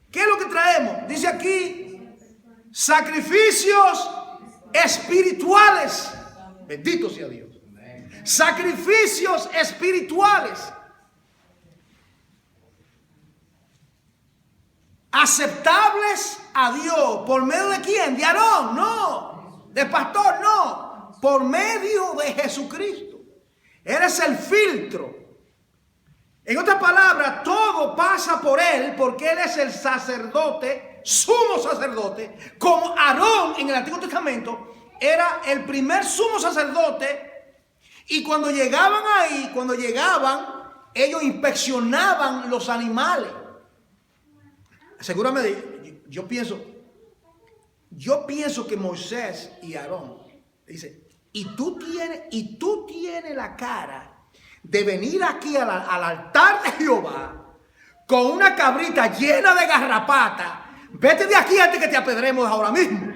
¿Qué es lo que traemos? Dice aquí, sacrificios espirituales. Bendito sea Dios. Sacrificios espirituales. Aceptables a Dios. ¿Por medio de quién? ¿De Aarón? No. ¿De pastor? No. Por medio de Jesucristo. Eres el filtro. En otras palabras, todo pasa por Él porque Él es el sacerdote, sumo sacerdote, como Aarón en el Antiguo Testamento era el primer sumo sacerdote. Y cuando llegaban ahí, ellos inspeccionaban los animales. Seguramente, yo pienso que Moisés y Aarón, dice, y tú tienes la cara de venir aquí al altar de Jehová con una cabrita llena de garrapata. Vete de aquí antes que te apedremos ahora mismo.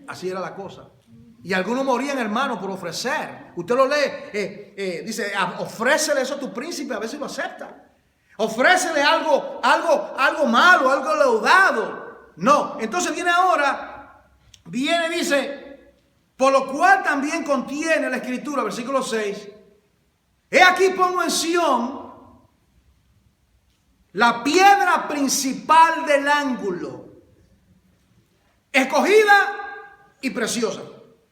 Así era la cosa. Y algunos morían, hermano, por ofrecer. Usted lo lee, dice, ofrécele eso a tu príncipe, a ver si lo acepta. Ofrécele algo malo, algo leudado. No, entonces dice, por lo cual también contiene la escritura, versículo 6. He aquí pongo en Sión la piedra principal del ángulo, escogida y preciosa.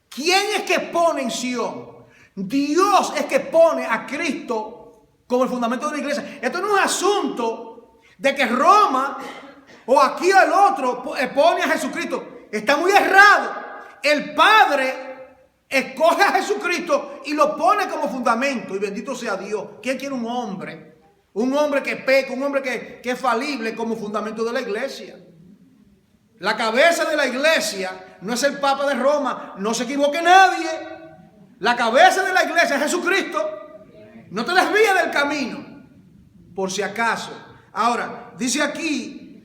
¿Quién es que pone en Sión? Dios es que pone a Cristo como el fundamento de la iglesia. Esto no es un asunto de que Roma o aquí o el otro pone a Jesucristo. Está muy errado. El Padre escoge a Jesucristo y lo pone como fundamento. Y bendito sea Dios. ¿Quién quiere un hombre? Un hombre que peca, un hombre que es falible como fundamento de la iglesia. La cabeza de la iglesia no es el Papa de Roma. No se equivoque nadie. La cabeza de la iglesia es Jesucristo. No te desvíes del camino, por si acaso. Ahora, dice aquí,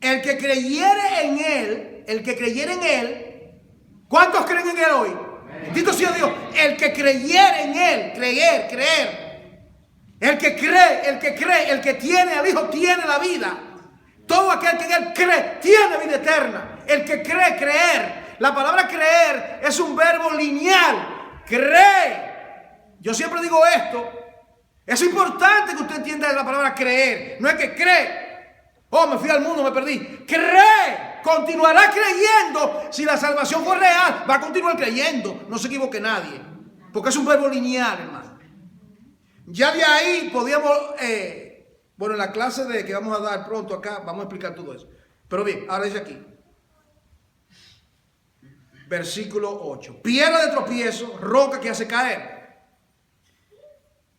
el que creyere en él, ¿cuántos creen en él hoy? Bendito sea Dios. El que creyere en él, creer. El que cree, el que tiene al Hijo tiene la vida. Todo aquel que en él cree tiene vida eterna. El que cree, creer. La palabra creer es un verbo lineal. Cree. Yo siempre digo esto. Es importante que usted entienda la palabra creer. No es que cree. Oh, me fui al mundo, me perdí. Cree. Continuará creyendo. Si la salvación fue real, va a continuar creyendo. No se equivoque nadie. Porque es un verbo lineal, hermano. Ya de ahí podíamos, en la clase que vamos a dar pronto acá, vamos a explicar todo eso. Pero bien, ahora dice aquí, versículo 8, piedra de tropiezo, roca que hace caer.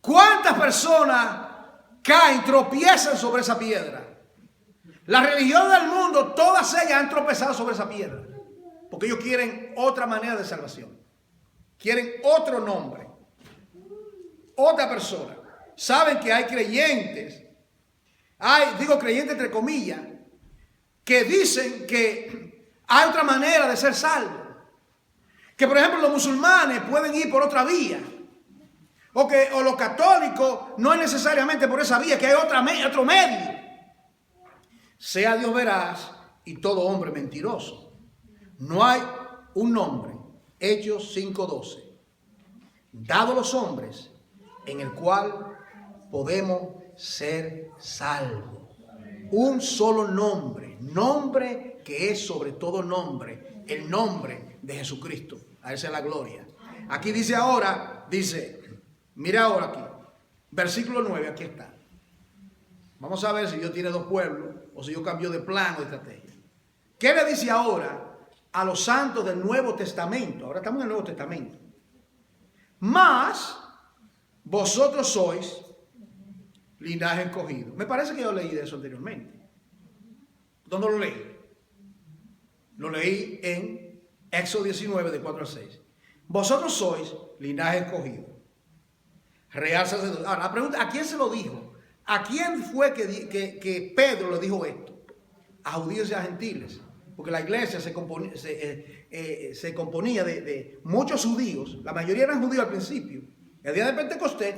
¿Cuántas personas caen, tropiezan sobre esa piedra? Las religiones del mundo, todas ellas han tropezado sobre esa piedra, porque ellos quieren otra manera de salvación, quieren otro nombre. Otra persona. Saben que hay creyentes, creyentes entre comillas, que dicen que hay otra manera de ser salvo. Que por ejemplo los musulmanes pueden ir por otra vía. O los católicos no es necesariamente por esa vía, que hay otro medio. Sea Dios veraz y todo hombre mentiroso. No hay un nombre, Hechos 5:12, dado a los hombres, en el cual podemos ser salvos. Un solo nombre que es sobre todo nombre, el nombre de Jesucristo. A esa es la gloria. Aquí mira ahora aquí, versículo 9, aquí está. Vamos a ver si Dios tiene dos pueblos o si Dios cambió de plan o de estrategia. ¿Qué le dice ahora a los santos del Nuevo Testamento? Ahora estamos en el Nuevo Testamento. Mas vosotros sois linaje escogido. Me parece que yo leí de eso anteriormente. ¿Dónde lo leí? Lo leí en Éxodo 19, de 4 al 6. Vosotros sois linaje escogido, real sacerdocio. Ahora, la pregunta, ¿a quién se lo dijo? ¿A quién fue que Pedro le dijo esto? A judíos y a gentiles. Porque la iglesia se componía de muchos judíos. La mayoría eran judíos al principio. El día de Pentecostés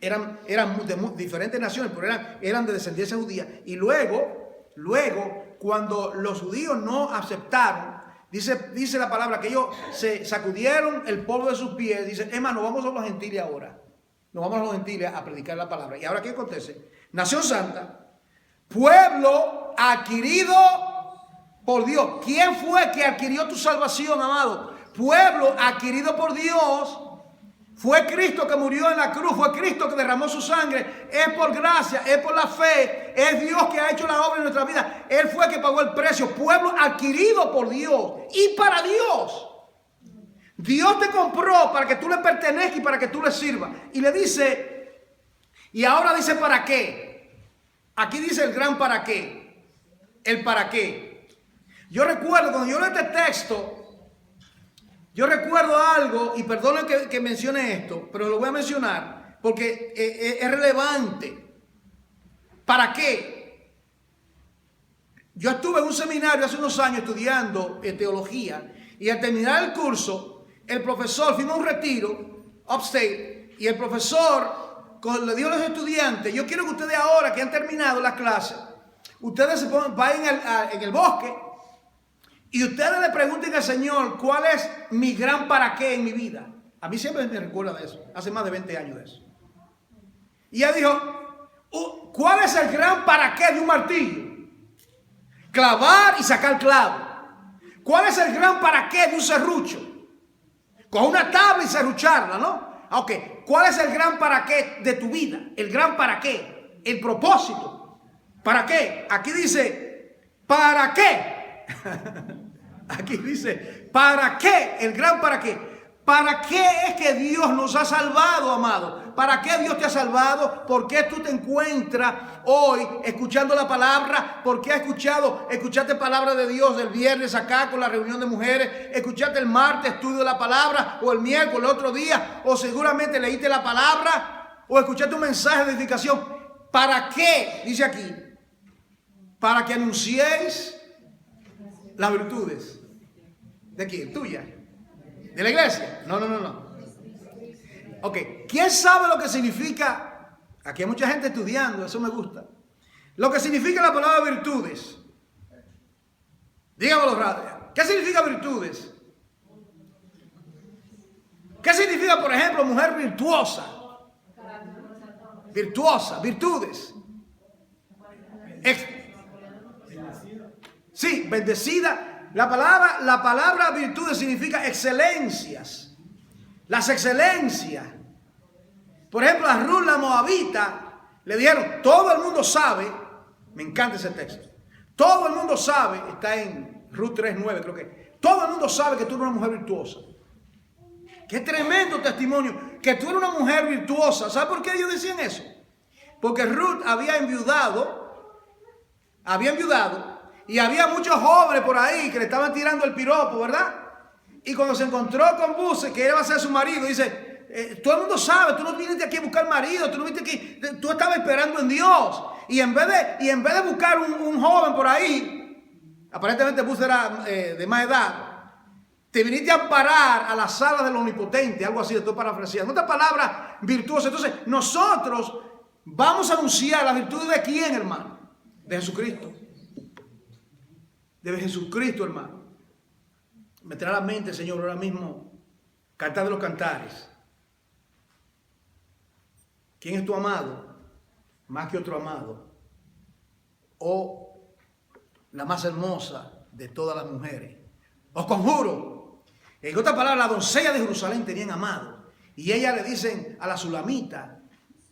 eran de diferentes naciones, pero eran de descendencia judía. Y luego, cuando los judíos no aceptaron, dice la palabra que ellos se sacudieron el polvo de sus pies. Dicen, hermano, vamos a los gentiles ahora. Nos vamos a los gentiles a predicar la palabra. Y ahora, ¿qué acontece? Nación santa, pueblo adquirido por Dios. ¿Quién fue que adquirió tu salvación, amado? Pueblo adquirido por Dios. Fue Cristo que murió en la cruz, fue Cristo que derramó su sangre. Es por gracia, es por la fe, es Dios que ha hecho la obra en nuestra vida. Él fue que pagó el precio. Pueblo adquirido por Dios y para Dios. Dios te compró para que tú le pertenezcas y para que tú le sirvas. Y le dice Y ahora dice para qué. Aquí dice el gran para qué. El para qué. Yo recuerdo, cuando yo leo este texto, yo recuerdo algo, y perdonen que mencione esto, pero lo voy a mencionar porque es relevante. ¿Para qué? Yo estuve en un seminario hace unos años estudiando teología, y al terminar el curso, el profesor, fuimos a un retiro, upstate, y el profesor le dijo a los estudiantes: yo quiero que ustedes ahora que han terminado la clase, ustedes se vayan en el bosque y ustedes le pregunten al Señor cuál es mi gran para qué en mi vida. A mí siempre me recuerda de eso, hace más de 20 años de eso. Y ella dijo: ¿cuál es el gran para qué de un martillo? Clavar y sacar clavo. ¿Cuál es el gran para qué de un serrucho? Con una tabla y serrucharla, ¿no? Ok, ¿cuál es el gran para qué de tu vida? El gran para qué, el propósito. ¿Para qué? Aquí dice, ¿para qué? Aquí dice, ¿para qué? El gran para qué. ¿Para qué es que Dios nos ha salvado, amado? ¿Para qué Dios te ha salvado? ¿Por qué tú te encuentras hoy escuchando la palabra? ¿Por qué escuchaste palabra de Dios el viernes acá con la reunión de mujeres? ¿Escuchaste el martes estudio de la palabra? ¿O el miércoles, el otro día? ¿O seguramente leíste la palabra? ¿O escuchaste un mensaje de edificación? ¿Para qué? Dice aquí. Para que anunciéis las virtudes. ¿De quién? ¿Tuya? ¿De la iglesia? No. Ok, ¿quién sabe lo que significa? Aquí hay mucha gente estudiando, eso me gusta. Lo que significa la palabra virtudes. Dígamelo, radio. ¿Qué significa virtudes? ¿Qué significa, por ejemplo, mujer virtuosa? Virtuosa, virtudes. Sí, bendecida. La palabra virtudes significa excelencias. Las excelencias. Por ejemplo, a Ruth la moabita le dijeron, todo el mundo sabe, me encanta ese texto, todo el mundo sabe, está en Ruth 3:9 creo que, todo el mundo sabe que tú eres una mujer virtuosa. Qué tremendo testimonio, que tú eres una mujer virtuosa. ¿Sabes por qué ellos decían eso? Porque Ruth había enviudado, y había muchos jóvenes por ahí que le estaban tirando el piropo, ¿verdad? Y cuando se encontró con Buse, que él iba a ser su marido, dice, todo el mundo sabe, tú no viniste aquí a buscar marido, tú no viniste aquí, tú estabas esperando en Dios. Y en vez de buscar un joven por ahí, aparentemente Buse era de más edad, te viniste a amparar a la sala del omnipotente, algo así, estoy parafraseando. Otra palabra virtuosa. Entonces, nosotros vamos a anunciar la virtud de quién, hermano? De Jesucristo. De Jesucristo, hermano. Me trae a la mente, Señor, ahora mismo, Cantar de los Cantares. ¿Quién es tu amado? Más que otro amado. O la más hermosa de todas las mujeres. Os conjuro. En otras palabras, la doncella de Jerusalén tenían amado. Y ella le dicen a la sulamita,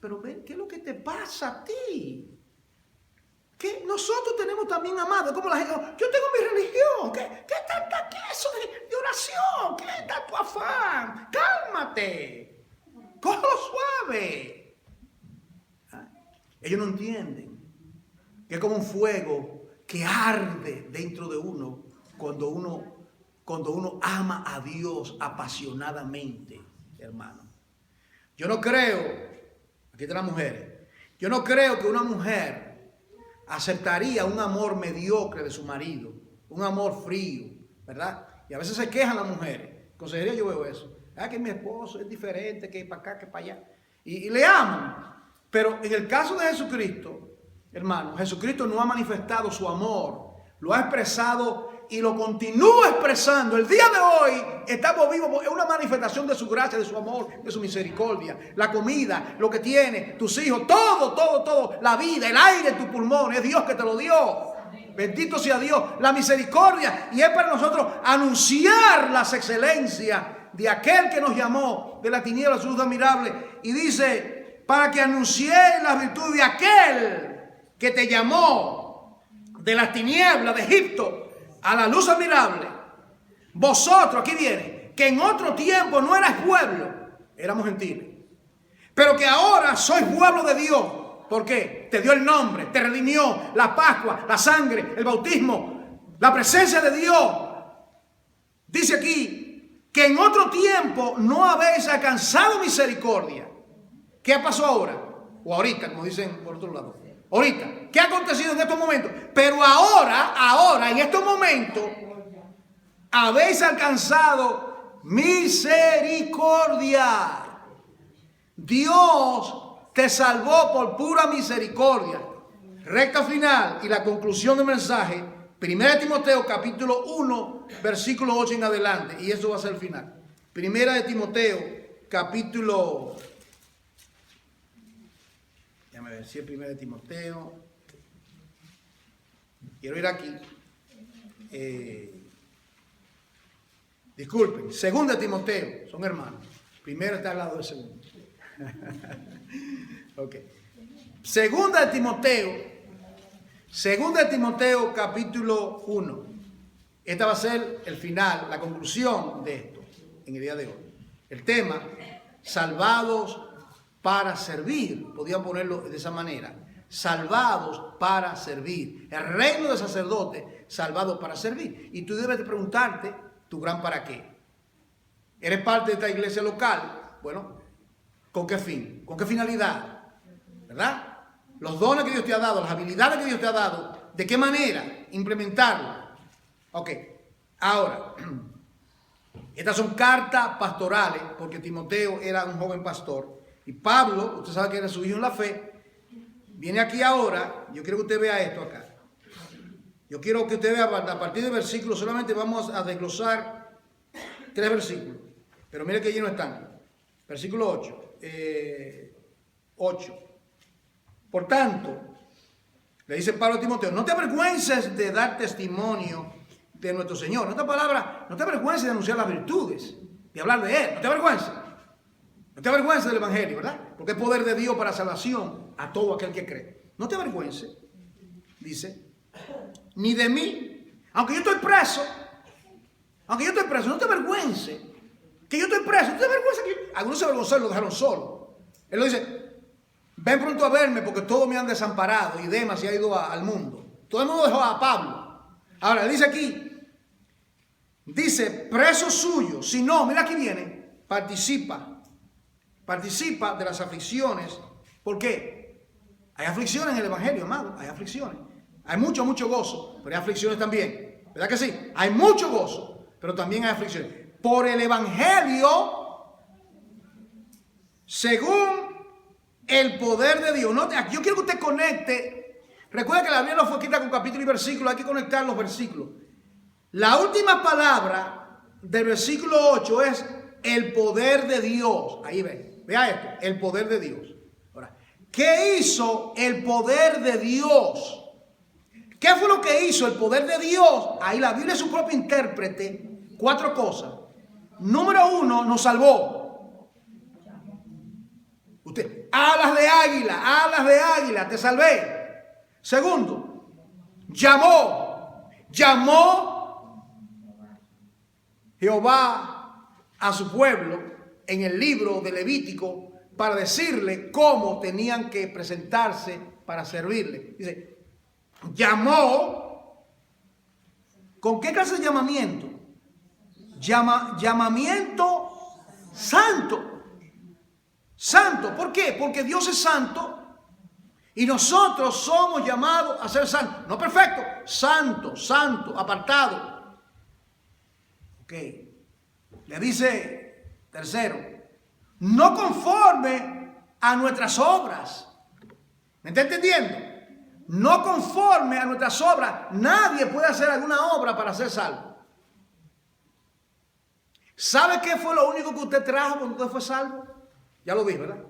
pero ven, ¿qué es lo que te pasa a ti? Que nosotros tenemos también amados, como la gente, yo tengo mi religión, ¿qué tanta eso de oración? ¿Qué está tu afán? Cálmate, cógelo suave. Ellos no entienden que es como un fuego que arde dentro de uno cuando uno ama a Dios apasionadamente, hermano. Yo no creo, aquí están las mujeres, yo no creo que una mujer aceptaría un amor mediocre de su marido, un amor frío, ¿verdad? Y a veces se quejan las mujeres. Consejería yo veo eso. Que mi esposo es diferente, que para acá, que para allá. Y le aman. Pero en el caso de Jesucristo, hermano, Jesucristo no ha manifestado su amor, lo ha expresado y lo continúa expresando. El día de hoy estamos vivos, es una manifestación de su gracia, de su amor, de su misericordia. La comida, lo que tiene, tus hijos, todo, la vida, el aire en tus pulmones, es Dios que te lo dio. Bendito sea Dios, la misericordia. Y es para nosotros anunciar las excelencias de aquel que nos llamó de la tiniebla a su luz admirable. Y dice, para que anunciéis la virtud de aquel que te llamó de las tinieblas de Egipto a la luz admirable. Vosotros, aquí viene, que en otro tiempo no erais pueblo, éramos gentiles, pero que ahora sois pueblo de Dios. ¿Por qué? Te dio el nombre, te redimió, la Pascua, la sangre, el bautismo, la presencia de Dios. Dice aquí que en otro tiempo no habéis alcanzado misericordia. ¿Qué pasó ahora? O ahorita, como dicen por otro lado. Ahorita. ¿Qué ha acontecido en estos momentos? Pero ahora, en estos momentos, habéis alcanzado misericordia. Dios te salvó por pura misericordia. Recta final y la conclusión del mensaje, 1 Timoteo capítulo 1, versículo 8 en adelante. Y eso va a ser el final. 1 Timoteo capítulo... Déjame ver si es 1 Timoteo. Quiero ir aquí. Disculpen, 2 Timoteo, son hermanos. Primero está al lado del segundo. Ok. 2 Timoteo capítulo 1. Esta va a ser el final, la conclusión de esto en el día de hoy. El tema, salvados para servir. Podían ponerlo de esa manera. Salvados para servir. El reino de sacerdote, salvados para servir. Y tú debes de preguntarte tu gran para qué. ¿Eres parte de esta iglesia local? Bueno, ¿con qué fin? ¿Con qué finalidad? ¿Verdad? Los dones que Dios te ha dado, las habilidades que Dios te ha dado, ¿de qué manera implementarlo? Ok, ahora, estas son cartas pastorales, porque Timoteo era un joven pastor, y Pablo, usted sabe que era su hijo en la fe, viene aquí ahora, yo quiero que usted vea esto acá. Yo quiero que usted vea a partir del versículo, solamente vamos a desglosar 3 versículos, pero mire que allí no están. Versículo 8. Por tanto, le dice Pablo a Timoteo, no te avergüences de dar testimonio de nuestro Señor. En otras palabras, no te avergüences de anunciar las virtudes, de hablar de Él. No te avergüences. No te avergüences del Evangelio, ¿verdad? Porque es poder de Dios para salvación a todo aquel que cree. No te avergüences, dice, ni de mí. Aunque yo estoy preso, no te avergüences. Que yo estoy preso, no te avergüences. Algunos se avergonzaron y lo dejaron solo. Él lo dice, ven pronto a verme porque todos me han desamparado y Demas se ha ido al mundo. Todo el mundo dejó a Pablo. Ahora, dice aquí, dice, preso suyo, si no, mira aquí viene, participa de las aflicciones. ¿Por qué? Hay aflicciones en el Evangelio, amado, hay aflicciones. Hay mucho gozo, pero hay aflicciones también. ¿Verdad que sí? Hay mucho gozo, pero también hay aflicciones. Por el Evangelio, según el poder de Dios. Yo quiero que usted conecte. Recuerda que la Biblia no fue escrita con capítulo y versículo. Hay que conectar los versículos. La última palabra del versículo 8 es el poder de Dios. Ahí ve. Vea esto. El poder de Dios. Ahora, ¿qué hizo el poder de Dios? ¿Qué fue lo que hizo el poder de Dios? Ahí la Biblia es su propio intérprete. 4 cosas. Número 1, nos salvó. Usted, alas de águila, te salvé. Segundo, llamó Jehová a su pueblo en el libro de Levítico para decirle cómo tenían que presentarse para servirle. Dice, llamó. ¿Con qué clase de llamamiento? Llamamiento santo. Santo, ¿por qué? Porque Dios es santo y nosotros somos llamados a ser santos. No perfecto, santo, apartado. Ok. Le dice, tercero, no conforme a nuestras obras. ¿Me está entendiendo? No conforme a nuestras obras. Nadie puede hacer alguna obra para ser salvo. ¿Sabe qué fue lo único que usted trajo cuando usted fue salvo? Ya lo dije, ¿verdad?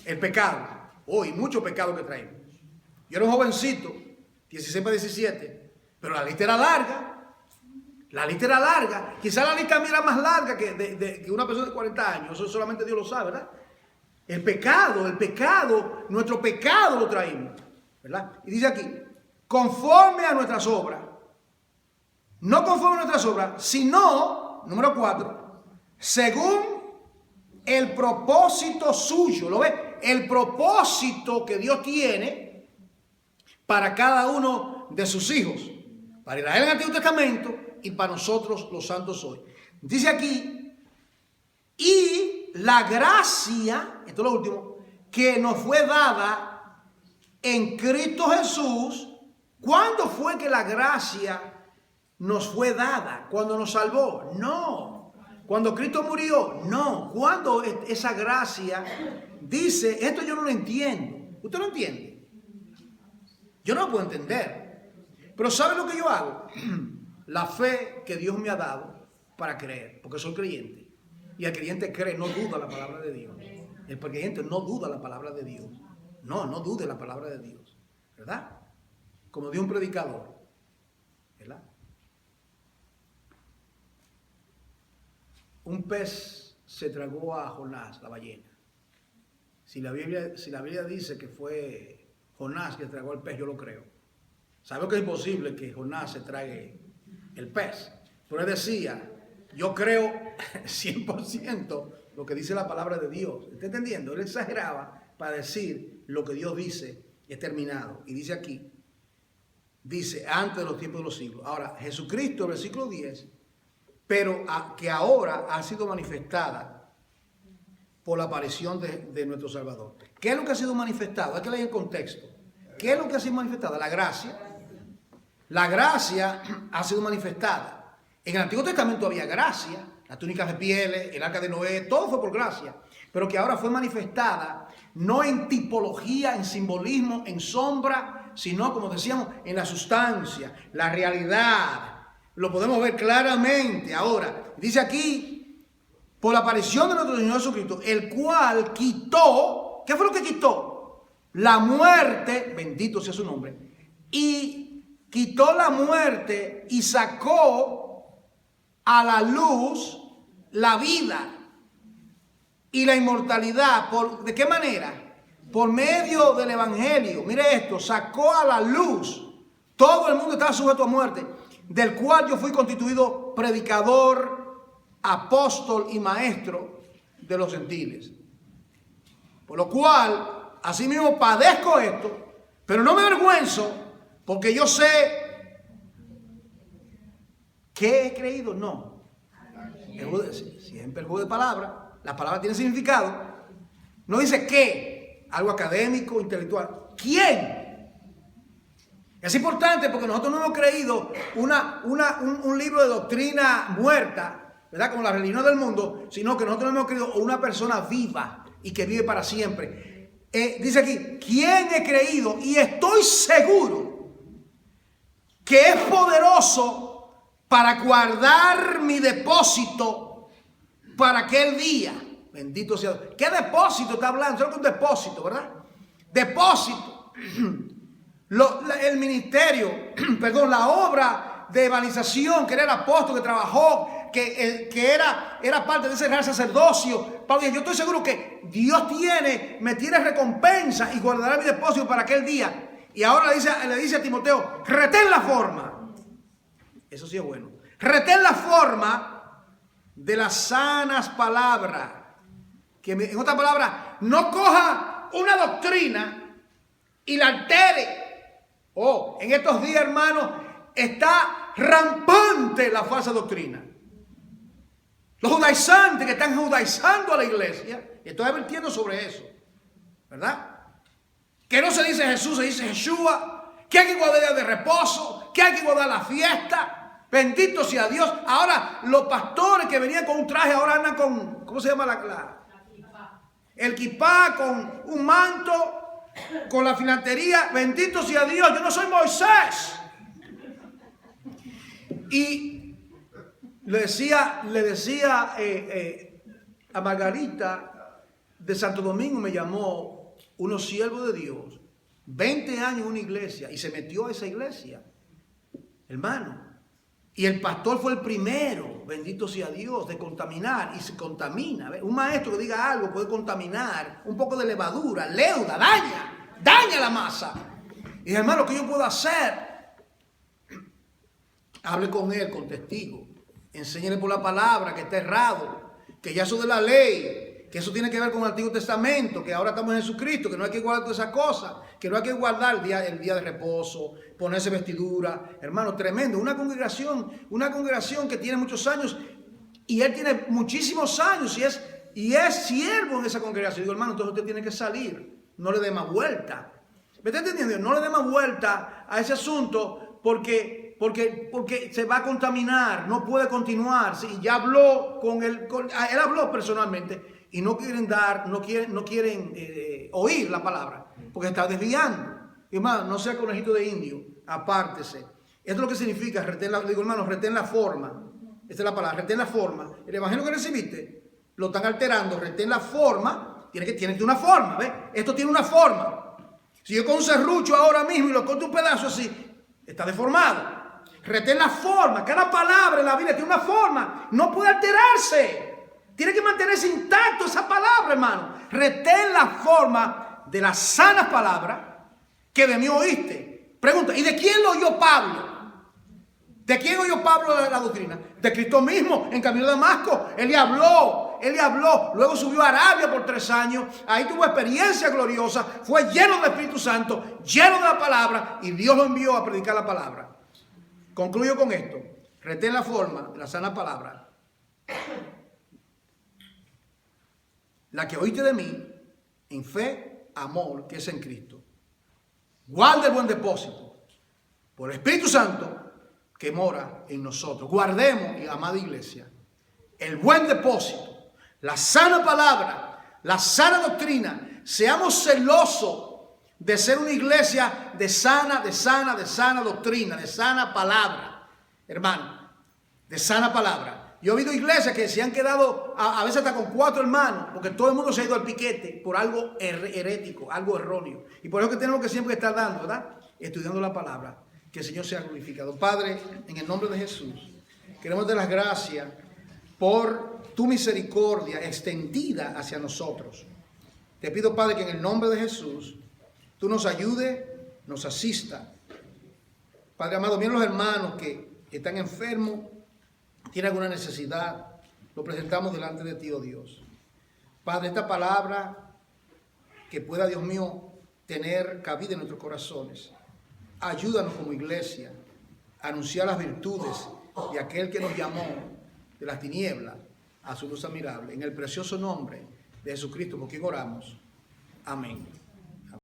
El pecado. Hoy, mucho pecado que traemos. Yo era un jovencito, 16 para 17, pero la lista era larga. Quizá la lista mía era más larga que una persona de 40 años. Eso solamente Dios lo sabe, ¿verdad? El pecado, nuestro pecado lo traímos, ¿verdad? Y dice aquí, conforme a nuestras obras. No conforme a nuestras obras, sino, número 4, según el propósito suyo, ¿lo ve? El propósito que Dios tiene para cada uno de sus hijos. Para Israel en el Antiguo Testamento y para nosotros los santos hoy. Dice aquí, y la gracia, esto es lo último, que nos fue dada en Cristo Jesús. ¿Cuándo fue que la gracia nos fue dada? ¿Cuando nos salvó? No. ¿Cuando Cristo murió? No. ¿Cuándo esa gracia dice, esto yo no lo entiendo? ¿Usted lo entiende? Yo no lo puedo entender. Pero ¿sabe lo que yo hago? La fe que Dios me ha dado para creer, porque soy creyente. Y el creyente cree, no duda la palabra de Dios. El creyente no duda la palabra de Dios. No dude la palabra de Dios. ¿Verdad? Como de un predicador. ¿Verdad? Un pez se tragó a Jonás, la ballena. Si la Biblia dice que fue Jonás que tragó al pez, yo lo creo. Sabemos que es imposible que Jonás se trague el pez. Pero él decía, yo creo 100% lo que dice la palabra de Dios. ¿Está entendiendo? Él exageraba para decir lo que Dios dice es terminado. Y dice aquí, dice, antes de los tiempos de los siglos. Ahora, Jesucristo, versículo 10, pero que ahora ha sido manifestada por la aparición de nuestro Salvador. ¿Qué es lo que ha sido manifestado? Hay que leer el contexto. ¿Qué es lo que ha sido manifestada? La gracia. La gracia ha sido manifestada. En el Antiguo Testamento había gracia, las túnicas de pieles, el arca de Noé, todo fue por gracia. Pero que ahora fue manifestada, no en tipología, en simbolismo, en sombra, sino, como decíamos, en la sustancia, la realidad. Lo podemos ver claramente ahora. Dice aquí, por la aparición de nuestro Señor Jesucristo, el cual quitó, ¿qué fue lo que quitó? La muerte, bendito sea su nombre, y quitó la muerte y sacó a la luz la vida y la inmortalidad. ¿De qué manera? Por medio del Evangelio. Mire esto, sacó a la luz. Todo el mundo estaba sujeto a muerte, del cual yo fui constituido predicador, apóstol y maestro de los gentiles. Por lo cual, asimismo padezco esto, pero no me avergüenzo, porque yo sé que he creído. No. Siempre el juego de palabras. La palabra tiene significado. No dice qué, algo académico, intelectual. ¿Quién? Es importante porque nosotros no hemos creído un libro de doctrina muerta, ¿verdad? Como la religión del mundo, sino que nosotros hemos creído una persona viva y que vive para siempre. Dice aquí, ¿quién he creído? Y estoy seguro que es poderoso para guardar mi depósito para aquel día. Bendito sea Dios. ¿Qué depósito está hablando? ¿Sabes que un depósito, verdad? Depósito. El ministerio, perdón, la obra de evangelización, que era el apóstol que trabajó, que era parte de ese real sacerdocio. Pablo dice, yo estoy seguro que Dios me tiene recompensa y guardará mi depósito para aquel día. Y ahora le dice a Timoteo, retén la forma. Eso sí es bueno. Retén la forma de las sanas palabras. Que en otras palabras, no coja una doctrina y la altere. En estos días, hermanos, está rampante la falsa doctrina. Los judaizantes que están judaizando a la iglesia, y estoy advirtiendo sobre eso, ¿verdad? Que no se dice Jesús, se dice Yeshua, que hay que guardar días de reposo, que hay que guardar la fiesta. Bendito sea Dios. Ahora, los pastores que venían con un traje, ahora andan con, ¿cómo se llama el kipá, con un manto, con la filantería? Bendito sea Dios, yo no soy Moisés. Y le decía a Margarita de Santo Domingo, me llamó unos siervos de Dios, 20 años en una iglesia, y se metió a esa iglesia, hermano. Y el pastor fue el primero, bendito sea Dios, de contaminar, y se contamina. Un maestro que diga algo puede contaminar, un poco de levadura, leuda, daña la masa. Y dije, hermano, ¿qué yo puedo hacer? Hable con él, con testigo. Enséñale por la palabra que está errado, que ya eso de la ley que eso tiene que ver con el Antiguo Testamento, que ahora estamos en Jesucristo, que no hay que guardar todas esas cosas, que no hay que guardar el día de reposo, ponerse vestidura. Hermano, tremendo. Una congregación que tiene muchos años, y él tiene muchísimos años y es siervo en esa congregación. Digo, hermano, entonces usted tiene que salir, no le dé más vuelta. ¿Me está entendiendo? No le dé más vuelta a ese asunto porque se va a contaminar, no puede continuar. Sí, ya habló él habló personalmente y no quieren oír la palabra porque está desviando. Y hermano, no sea conejito de indio, apártese. Esto es lo que significa digo, hermano, retén la forma. Esta es la palabra, retén la forma. El evangelio que recibiste lo están alterando, retén la forma. Tiene una forma, ¿ves? Esto tiene una forma. Si yo con un serrucho ahora mismo y lo corto un pedazo así, está deformado. Retén la forma. Cada palabra en la Biblia tiene una forma. No puede alterarse. Tiene que mantenerse intacto esa palabra, hermano. Retén la forma de las sanas palabras que de mí oíste. Pregunta, ¿y de quién lo oyó Pablo? ¿De quién oyó Pablo la doctrina? De Cristo mismo, en camino de Damasco. Él le habló. Luego subió a Arabia por 3 años. Ahí tuvo experiencia gloriosa. Fue lleno del Espíritu Santo, lleno de la palabra. Y Dios lo envió a predicar la palabra. Concluyo con esto. Retén la forma de la sana palabra. La que oíste de mí, en fe, amor, que es en Cristo. Guarda el buen depósito por el Espíritu Santo que mora en nosotros. Guardemos, amada iglesia, el buen depósito, la sana palabra, la sana doctrina. Seamos celosos de ser una iglesia de sana doctrina, de sana palabra, hermano, de sana palabra. Yo he oído iglesias que se han quedado a veces hasta con 4 hermanos, porque todo el mundo se ha ido al piquete por algo herético, algo erróneo. Y por eso que tenemos que siempre estar dando, ¿verdad? Estudiando la palabra. Que el Señor sea glorificado. Padre, en el nombre de Jesús, queremos dar las gracias por tu misericordia extendida hacia nosotros. Te pido, Padre, que en el nombre de Jesús, tú nos ayudes, nos asista. Padre amado, mira los hermanos que están enfermos, tienen alguna necesidad, lo presentamos delante de ti, oh Dios. Padre, esta palabra que pueda, Dios mío, tener cabida en nuestros corazones. Ayúdanos como iglesia a anunciar las virtudes de aquel que nos llamó de las tinieblas a su luz admirable. En el precioso nombre de Jesucristo, por quien oramos. Amén.